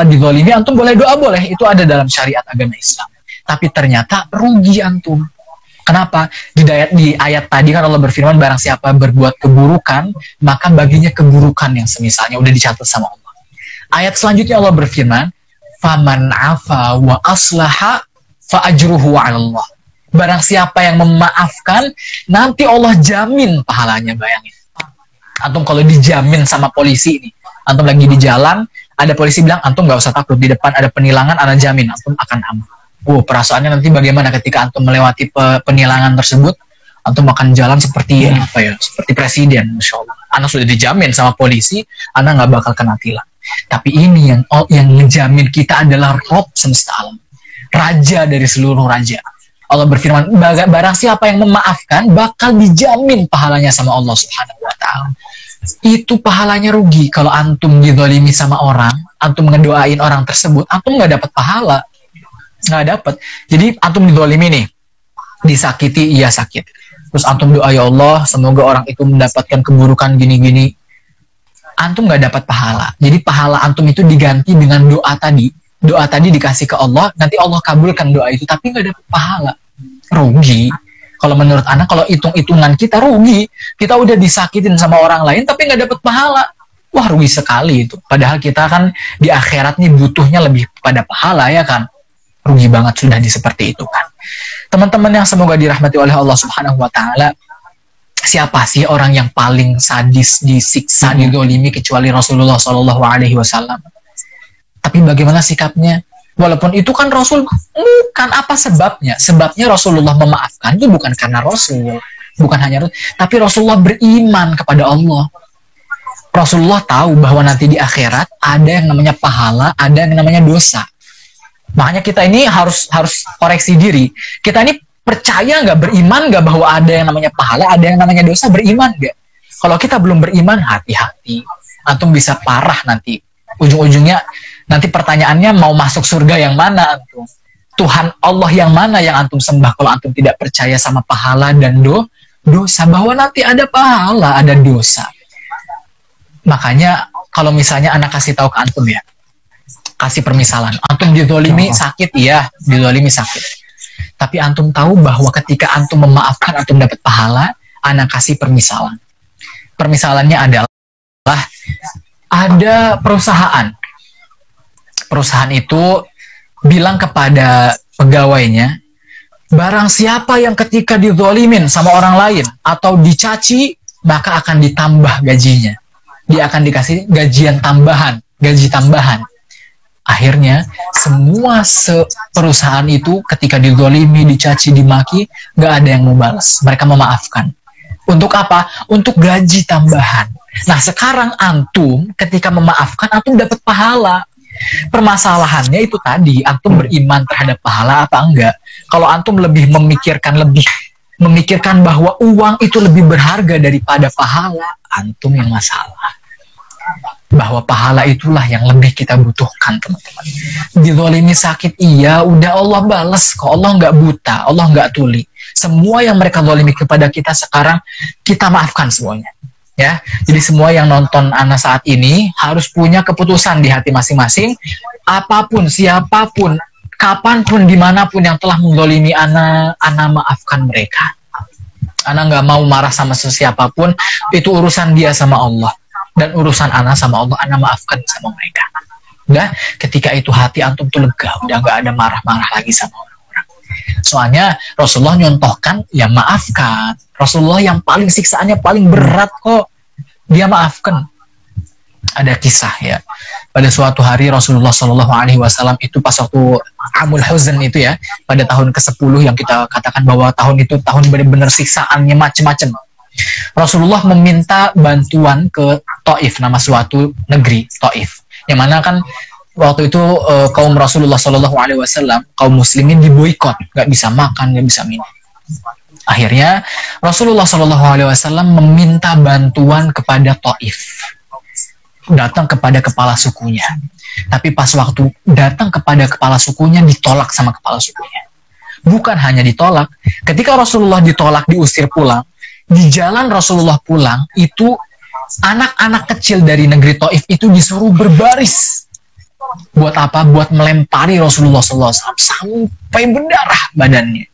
dizalimi, antum boleh doa, boleh. Itu ada dalam syariat agama Islam. Tapi ternyata rugi antum. Kenapa? Di ayat tadi kan Allah berfirman, barang siapa berbuat keburukan, maka baginya keburukan yang semisalnya, udah dicatat sama Allah. Ayat selanjutnya Allah berfirman, faman afa wa aslaha fa ajruhu 'ala Allah. Barang siapa yang memaafkan, nanti Allah jamin pahalanya. Bayangin. Antum kalau dijamin sama polisi ini, antum lagi di jalan, ada polisi bilang, antum nggak usah takut, di depan ada penilangan, ana jamin antum akan aman. Perasaannya nanti bagaimana ketika antum melewati penilangan tersebut? Antum akan jalan seperti seperti presiden, Masya Allah. Anda sudah dijamin sama polisi, Anda nggak bakal kena tilang. Tapi ini yang ngejamin kita adalah Rabb semesta alam, Raja dari seluruh raja. Allah berfirman, barang siapa yang memaafkan bakal dijamin pahalanya sama Allah Subhanahu wa Ta'ala. Itu pahalanya rugi. Kalau antum dizalimi sama orang, antum ngedoain orang tersebut, antum nggak dapat pahala. Nggak dapat. Jadi antum dizalimi nih, disakiti, iya sakit. Terus antum doa, ya Allah semoga orang itu mendapatkan keburukan gini-gini. Antum nggak dapat pahala. Jadi pahala antum itu diganti dengan doa tadi. Doa tadi dikasih ke Allah, nanti Allah kabulkan doa itu, tapi nggak dapat pahala. Rugi. Kalau menurut anak, kalau hitung-hitungan kita rugi. Kita udah disakitin sama orang lain, tapi nggak dapat pahala. Wah, rugi sekali itu. Padahal kita kan di akhirat nih butuhnya lebih pada pahala, ya kan? Rugi banget sudah di seperti itu kan. Teman-teman yang semoga dirahmati oleh Allah Subhanahu wa taala, siapa sih orang yang paling sadis disiksa, didolimi kecuali Rasulullah Shallallahu alaihi wasallam? Tapi bagaimana sikapnya? Walaupun itu kan Rasul, bukan apa sebabnya? Sebabnya Rasulullah memaafkan itu bukan karena Rasul, bukan hanya Rasul, tapi Rasulullah beriman kepada Allah. Rasulullah tahu bahwa nanti di akhirat ada yang namanya pahala, ada yang namanya dosa. Makanya kita ini harus koreksi diri. Kita ini percaya nggak, beriman nggak bahwa ada yang namanya pahala, ada yang namanya dosa, beriman nggak? Kalau kita belum beriman, hati-hati. Antum bisa parah nanti. Ujung-ujungnya nanti pertanyaannya mau masuk surga yang mana antum? Tuhan Allah yang mana yang antum sembah kalau antum tidak percaya sama pahala dan dosa? Bahwa nanti ada pahala, ada dosa. Makanya kalau misalnya anak kasih tahu ke antum ya, kasih permisalan, antum dizolimi sakit, iya dizolimi sakit. Tapi antum tahu bahwa ketika antum memaafkan antum dapat pahala, anak kasih permisalan. Permisalannya adalah ada perusahaan. Perusahaan itu bilang kepada pegawainya, barang siapa yang ketika dizolimin sama orang lain atau dicaci, maka akan ditambah gajinya. Dia akan dikasih gaji tambahan. Akhirnya semua perusahaan itu ketika dizolimi, dicaci, dimaki, nggak ada yang mau balas. Mereka memaafkan. Untuk apa? Untuk gaji tambahan. Nah sekarang antum ketika memaafkan antum dapat pahala. Permasalahannya itu tadi, antum beriman terhadap pahala apa enggak? Kalau antum lebih memikirkan bahwa uang itu lebih berharga daripada pahala, antum yang masalah. Bahwa pahala itulah yang lebih kita butuhkan, teman-teman. Dizolimi sakit, iya, udah Allah balas kok. Allah nggak buta, Allah nggak tuli. Semua yang mereka zolimi kepada kita sekarang, kita maafkan semuanya. Ya, jadi semua yang nonton Ana saat ini harus punya keputusan di hati masing-masing. Apapun, siapapun, kapanpun, dimanapun yang telah menzolimi Ana maafkan mereka. Ana nggak mau marah sama siapapun, itu urusan dia sama Allah. Dan urusan Ana sama Allah, Ana maafkan sama mereka. Udah, ketika itu hati antum tuh lega, udah nggak ada marah-marah lagi sama orang-orang. Soalnya Rasulullah nyontohkan, ya maafkan. Rasulullah yang paling siksaannya paling berat kok, dia maafkan. Ada kisah ya, pada suatu hari Rasulullah Shallallahu alaihi wasallam itu pas waktu Amul Huzn itu ya, pada tahun ke-10 yang kita katakan bahwa tahun itu tahun benar-benar siksaannya macem-macem. Rasulullah meminta bantuan ke Taif, nama suatu negeri, Taif. Yang mana kan waktu itu kaum Rasulullah Shallallahu alaihi wasallam, kaum muslimin diboikot, nggak bisa makan, nggak bisa minum. Akhirnya Rasulullah Shallallahu alaihi wasallam meminta bantuan kepada Taif. Datang kepada kepala sukunya. Tapi pas waktu datang kepada kepala sukunya ditolak sama kepala sukunya. Bukan hanya ditolak, ketika Rasulullah ditolak, diusir pulang, di jalan Rasulullah pulang itu anak-anak kecil dari negeri Taif itu disuruh berbaris. Buat apa? Buat melempari Rasulullah SAW sampai berdarah badannya.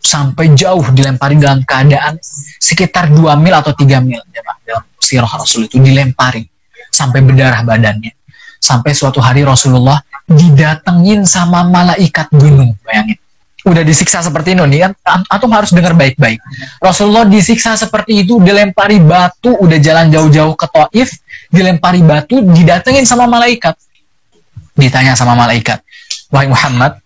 Sampai jauh dilempari dalam keadaan sekitar 2 mil atau 3 mil dalam sirah Rasul itu dilempari sampai berdarah badannya. Sampai suatu hari Rasulullah didatengin sama malaikat gunung, bayangin. Udah disiksa seperti ini nih, antum harus dengar baik-baik. Rasulullah disiksa seperti itu, dilempari batu, udah jalan jauh-jauh ke Taif, dilempari batu, didatengin sama malaikat. Ditanya sama malaikat, wahai Muhammad,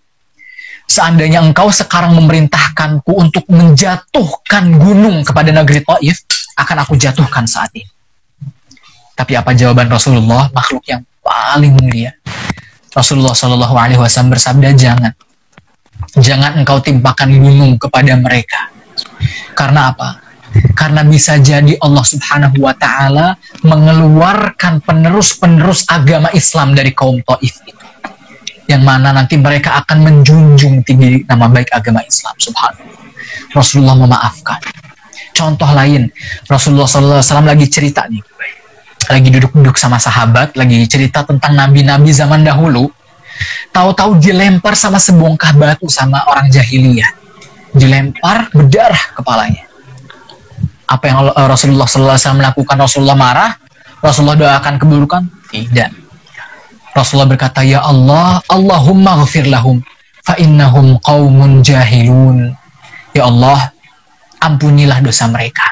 seandainya engkau sekarang memerintahkanku untuk menjatuhkan gunung kepada negeri Taif, akan aku jatuhkan saat ini. Tapi apa jawaban Rasulullah, makhluk yang paling mulia? Rasulullah Shallallahu alaihi wasallam bersabda, Jangan engkau timpakan gunung kepada mereka. Karena apa? Karena bisa jadi Allah Subhanahu wa ta'ala mengeluarkan penerus-penerus agama Islam dari kaum Taif itu. Yang mana nanti mereka akan menjunjung tinggi nama baik agama Islam. Subhanallah. Rasulullah memaafkan. Contoh lain, Rasulullah SAW lagi cerita nih. Lagi duduk-duduk sama sahabat, lagi cerita tentang nabi-nabi zaman dahulu. Tahu-tahu dilempar sama sebongkah batu sama orang jahiliyah. Dilempar, berdarah kepalanya. Apa yang Rasulullah SAW melakukan? Rasulullah marah? Rasulullah doakan keburukan? Tidak. Rasulullah berkata, ya Allah, Allahumma ghafir lahum, fa innahum qaumun jahilun. Ya Allah, ampunilah dosa mereka,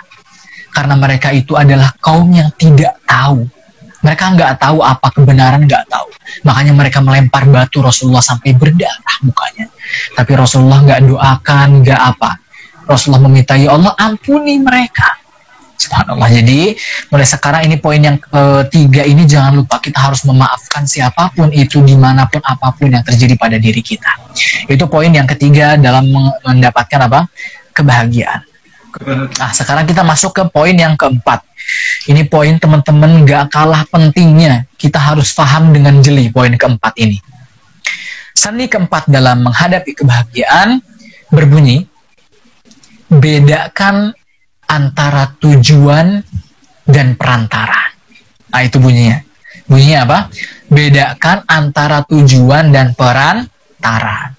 karena mereka itu adalah kaum yang tidak tahu. Mereka nggak tahu apa kebenaran, nggak tahu. Makanya mereka melempar batu Rasulullah sampai berdarah mukanya. Tapi Rasulullah nggak doakan, nggak apa. Rasulullah meminta, ya Allah ampuni mereka. Subhanallah. Jadi mulai sekarang ini poin yang ketiga ini, jangan lupa kita harus memaafkan siapapun itu, dimanapun apapun yang terjadi pada diri kita. Itu poin yang ketiga dalam mendapatkan apa? Kebahagiaan. Nah, sekarang kita masuk ke poin yang keempat. Ini poin teman-teman gak kalah pentingnya. Kita harus paham dengan jeli poin keempat ini. Seni keempat dalam menghadapi kebahagiaan berbunyi, bedakan antara tujuan dan perantara. Nah, itu bunyinya. Bunyinya apa? Bedakan antara tujuan dan perantara.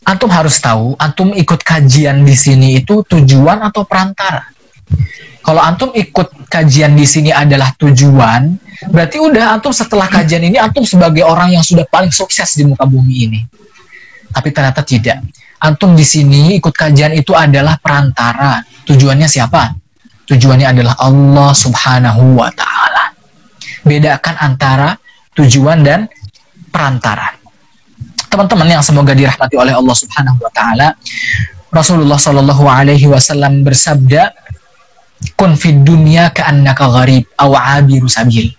Antum harus tahu, antum ikut kajian di sini itu tujuan atau perantara. Kalau antum ikut kajian di sini adalah tujuan, berarti udah antum setelah kajian ini antum sebagai orang yang sudah paling sukses di muka bumi ini. Tapi ternyata tidak. Antum di sini ikut kajian itu adalah perantara. Tujuannya siapa? Tujuannya adalah Allah Subhanahu wa Ta'ala. Bedakan antara tujuan dan perantara. Teman-teman yang semoga dirahmati oleh Allah Subhanahu wa Ta'ala, Rasulullah Shallallahu Alaihi Wasallam bersabda, kun fid dunya ka'annaka gharib aw 'abiru sabil.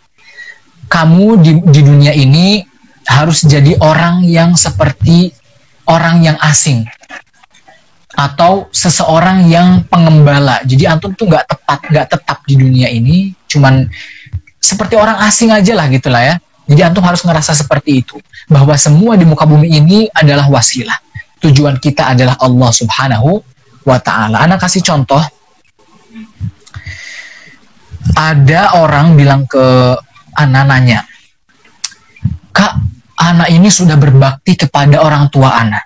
Kamu di dunia ini harus jadi orang yang seperti orang yang asing atau seseorang yang pengembala. Jadi antum tuh nggak tetap di dunia ini, cuman seperti orang asing aja lah gitulah ya. Jadi antum harus ngerasa seperti itu, bahwa semua di muka bumi ini adalah wasilah. Tujuan kita adalah Allah Subhanahu wa Ta'ala. Anak kasih contoh. Ada orang bilang ke Ana, nanya, Kak, Ana ini sudah berbakti kepada orang tua Ana.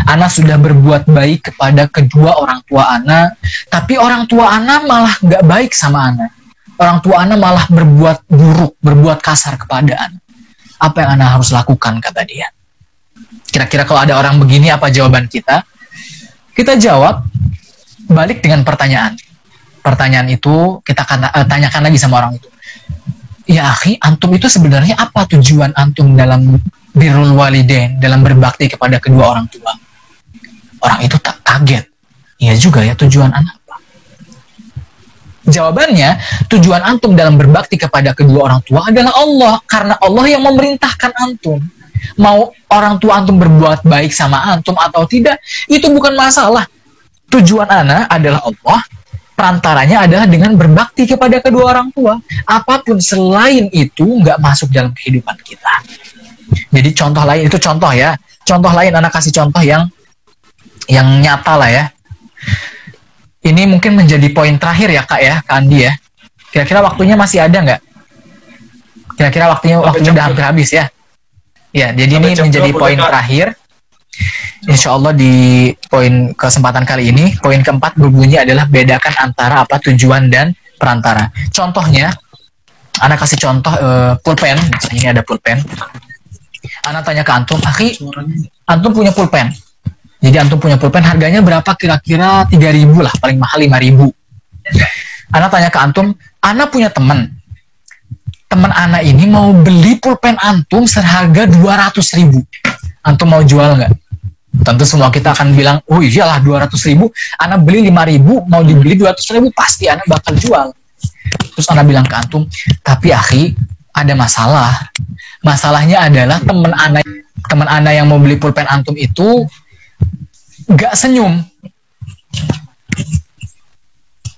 Ana sudah berbuat baik kepada kedua orang tua Ana, tapi orang tua Ana malah nggak baik sama Ana. Orang tua Ana malah berbuat buruk, berbuat kasar kepada Ana. Apa yang Ana harus lakukan, kata dia. Kira-kira kalau ada orang begini, apa jawaban kita? Kita jawab balik dengan pertanyaan. Pertanyaan itu kita tanyakan lagi sama orang itu. Ya akhi, antum itu sebenarnya apa tujuan antum dalam birrul walidain, dalam berbakti kepada kedua orang tua? Orang itu tak kaget. Iya juga ya, tujuan anak. Jawabannya, tujuan antum dalam berbakti kepada kedua orang tua adalah Allah. Karena Allah yang memerintahkan antum. Mau orang tua antum berbuat baik sama antum atau tidak, itu bukan masalah. Tujuan ana adalah Allah, perantaranya adalah dengan berbakti kepada kedua orang tua. Apapun selain itu nggak masuk dalam kehidupan kita. Jadi contoh lain, itu contoh ya. Contoh lain, anak kasih contoh yang nyata lah ya. Ini mungkin menjadi poin terakhir ya Kak ya, Kak Andi ya. Kira-kira waktunya masih ada nggak? Kira-kira waktunya udah hampir habis ya. Ya, jadi ini menjadi poin terakhir. Insya Allah di poin kesempatan kali ini, poin keempat berbunyi adalah bedakan antara apa tujuan dan perantara. Contohnya, anak kasih contoh pulpen. Misalnya ini ada pulpen. Anak tanya ke antum, akhi, antum punya pulpen. Jadi antum punya pulpen, harganya berapa? Kira-kira 3.000 lah, paling mahal 5.000. Anak tanya ke antum, anak punya teman. Teman anak ini mau beli pulpen antum seharga 200.000. Antum mau jual nggak? Tentu semua kita akan bilang, oh iyalah 200.000. Anak beli 5.000, mau dibeli 200.000, pasti anak bakal jual. Terus anak bilang ke antum, tapi akhi, ada masalah. Masalahnya adalah teman anak yang mau beli pulpen antum itu nggak senyum.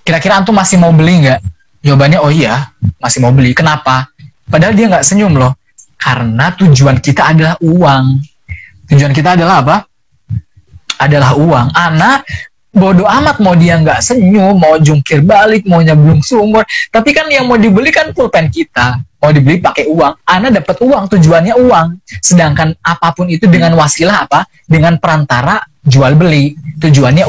Kira-kira antum masih mau beli nggak? Jawabannya oh iya, masih mau beli. Kenapa? Padahal dia nggak senyum loh. Karena tujuan kita adalah uang. Tujuan kita adalah apa? Adalah uang. Anak bodoh amat mau dia nggak senyum, mau jungkir balik, mau nyeblung sumur. Tapi kan yang mau dibeli kan pulpen kita. Mau dibeli pakai uang. Anak dapat uang, tujuannya uang. Sedangkan apapun itu dengan wasilah apa? Dengan perantara jual beli, tujuannya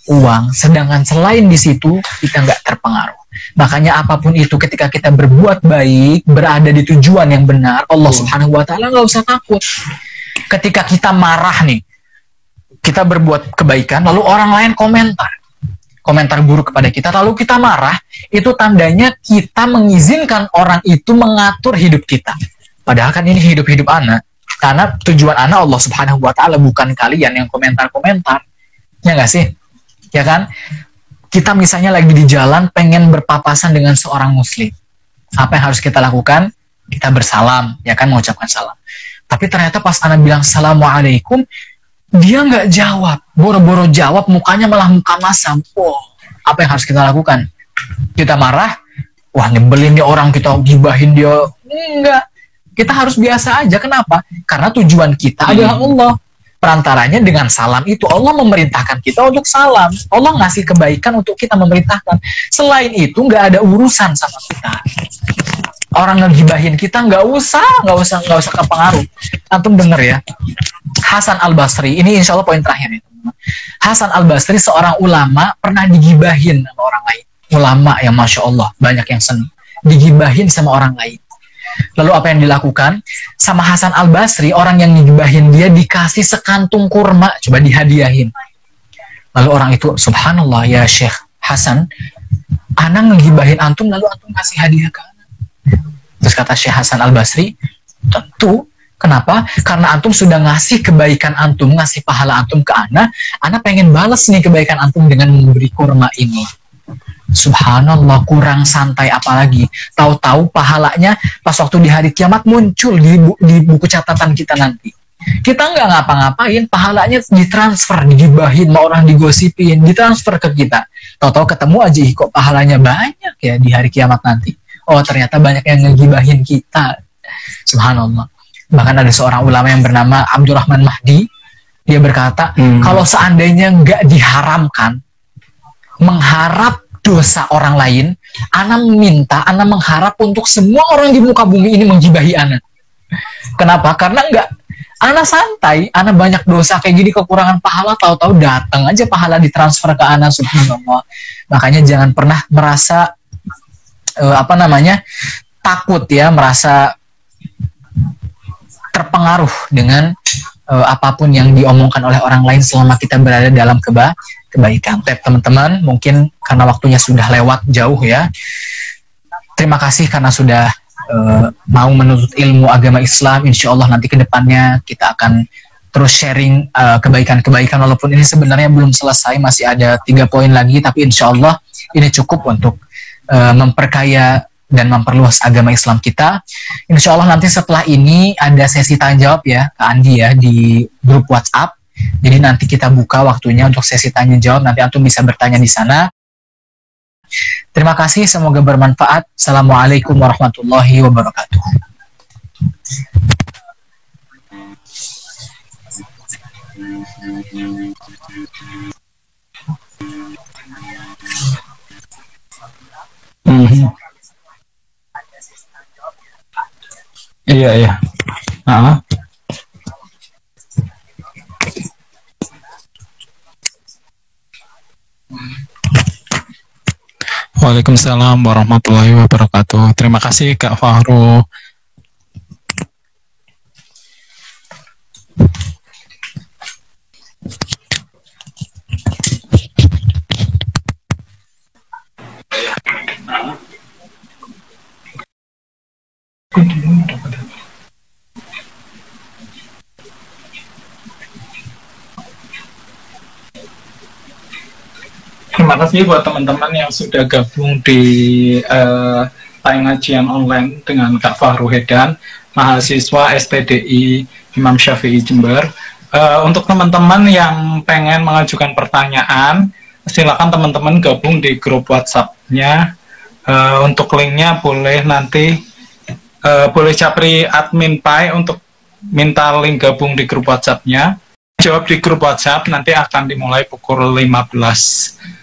uang. Sedangkan selain di situ kita nggak terpengaruh. Makanya apapun itu ketika kita berbuat baik, berada di tujuan yang benar, Allah Subhanahu wa Ta'ala nggak usah takut. Ketika kita marah nih, kita berbuat kebaikan, lalu orang lain komentar buruk kepada kita, lalu kita marah, itu tandanya kita mengizinkan orang itu mengatur hidup kita. Padahal kan ini hidup-hidup anak. Karena tujuan anak Allah Subhanahu wa Ta'ala, bukan kalian yang komentar-komentar. Ya nggak sih? Ya kan? Kita misalnya lagi di jalan pengen berpapasan dengan seorang muslim. Apa yang harus kita lakukan? Kita bersalam, ya kan, mengucapkan salam. Tapi ternyata pas anak bilang Assalamualaikum, dia nggak jawab. Boro-boro jawab, mukanya malah muka masam. Wow, apa yang harus kita lakukan? Kita marah? Wah, nyebelin dia orang, kita gibahin dia. Enggak. Kita harus biasa aja. Kenapa? Karena tujuan kita adalah Allah. Perantaranya dengan salam itu Allah memerintahkan kita untuk salam. Allah ngasih kebaikan untuk kita memerintahkan. Selain itu nggak ada urusan sama kita. Orang ngegibahin kita nggak usah kepengaruh. Antum denger ya. Hasan Al-Basri, ini insya Allah poin terakhir ya. Hasan Al-Basri seorang ulama pernah digibahin sama orang lain. Ulama yang Masya Allah banyak yang senang. Digibahin sama orang lain. Lalu apa yang dilakukan? Sama Hasan Al-Basri, orang yang ngibahin dia dikasih sekantung kurma, coba dihadiahin. Lalu orang itu, subhanallah ya Syekh Hasan, anak ngibahin antum, lalu antum kasih hadiah ke anak. Terus kata Syekh Hasan Al-Basri, tentu, kenapa? Karena antum sudah ngasih kebaikan antum, ngasih pahala antum ke anak pengen balas nih kebaikan antum dengan memberi kurma ini. Subhanallah, kurang santai apalagi. Tahu-tahu pahalanya pas waktu di hari kiamat muncul di buku catatan kita nanti. Kita nggak ngapa-ngapain, pahalanya ditransfer, digibahin, mau orang digosipin, ditransfer ke kita. Tahu-tahu ketemu aja, kok pahalanya banyak ya di hari kiamat nanti. Oh, ternyata banyak yang ngegibahin kita. Subhanallah. Bahkan ada seorang ulama yang bernama Abdurrahman Mahdi. Dia berkata, kalau seandainya nggak diharamkan mengharap dosa orang lain, ana mengharap untuk semua orang di muka bumi ini menggibahi ana. Kenapa? Karena enggak, ana santai, ana banyak dosa kayak gini, kekurangan pahala, tahu-tahu datang aja pahala ditransfer ke ana, subhanallah. Makanya jangan pernah merasa takut ya, merasa terpengaruh dengan apapun yang diomongkan oleh orang lain selama kita berada dalam kebaikan. Teman-teman, mungkin karena waktunya sudah lewat jauh ya. Terima kasih karena sudah mau menuntut ilmu agama Islam. Insya Allah nanti ke depannya kita akan terus sharing kebaikan-kebaikan, walaupun ini sebenarnya belum selesai, masih ada 3 poin lagi, tapi insya Allah ini cukup untuk memperkaya dan memperluas agama Islam kita. Insya Allah nanti setelah ini ada sesi tanya jawab ya Kak Andi ya di grup WhatsApp. Jadi nanti kita buka waktunya untuk sesi tanya jawab. Nanti antum bisa bertanya di sana. Terima kasih, semoga bermanfaat. Assalamualaikum warahmatullahi wabarakatuh. Iya. Waalaikumsalam warahmatullahi wabarakatuh. Terima kasih Kak Fahru. Terima kasih buat teman-teman yang sudah gabung di pengajian online dengan Kak Fahru Hedan, mahasiswa STDI Imam Syafi'i Jember. Untuk teman-teman yang pengen mengajukan pertanyaan, silakan teman-teman gabung di grup WhatsApp-nya. Untuk linknya boleh nanti boleh capri admin Pai untuk minta link gabung di grup WhatsApp-nya. Jawab di grup WhatsApp nanti akan dimulai pukul 15.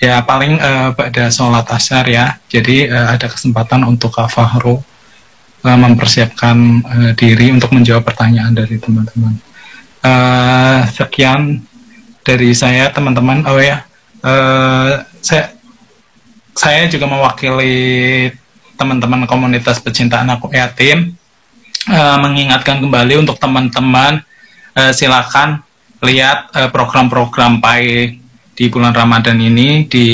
Ya paling pada sholat asar ya. Jadi ada kesempatan untuk Kak Fahru mempersiapkan diri untuk menjawab pertanyaan dari teman-teman. Sekian dari saya teman-teman. Oh ya, saya juga mewakili teman-teman komunitas pecinta anak yatim. mengingatkan kembali untuk teman-teman, silakan lihat program-program PAI di bulan Ramadan ini di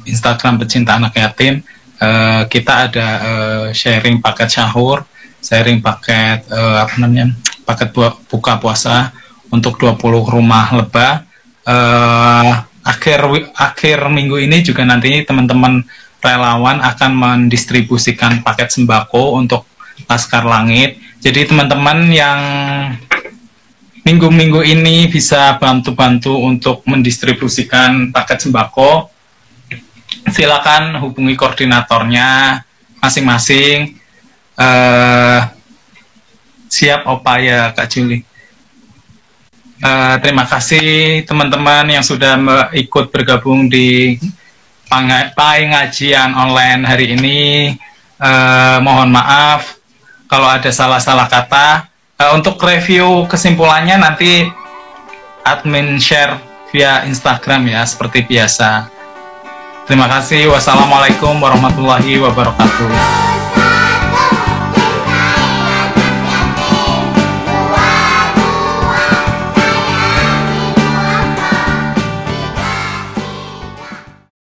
Instagram Pecinta Anak Yatim. Kita ada sharing paket sahur, sharing paket paket buka puasa untuk 20 rumah lebah. Akhir minggu ini juga nanti teman-teman relawan akan mendistribusikan paket sembako untuk Laskar Langit. Jadi teman-teman yang minggu-minggu ini bisa bantu-bantu untuk mendistribusikan paket sembako, silakan hubungi koordinatornya masing-masing. Siap Opa ya Kak Juli. Terima kasih teman-teman yang sudah ikut bergabung di PAI ngajian online hari ini. Mohon maaf kalau ada salah-salah kata. Untuk review kesimpulannya nanti admin share via Instagram ya, seperti biasa. Terima kasih. Wassalamualaikum warahmatullahi wabarakatuh.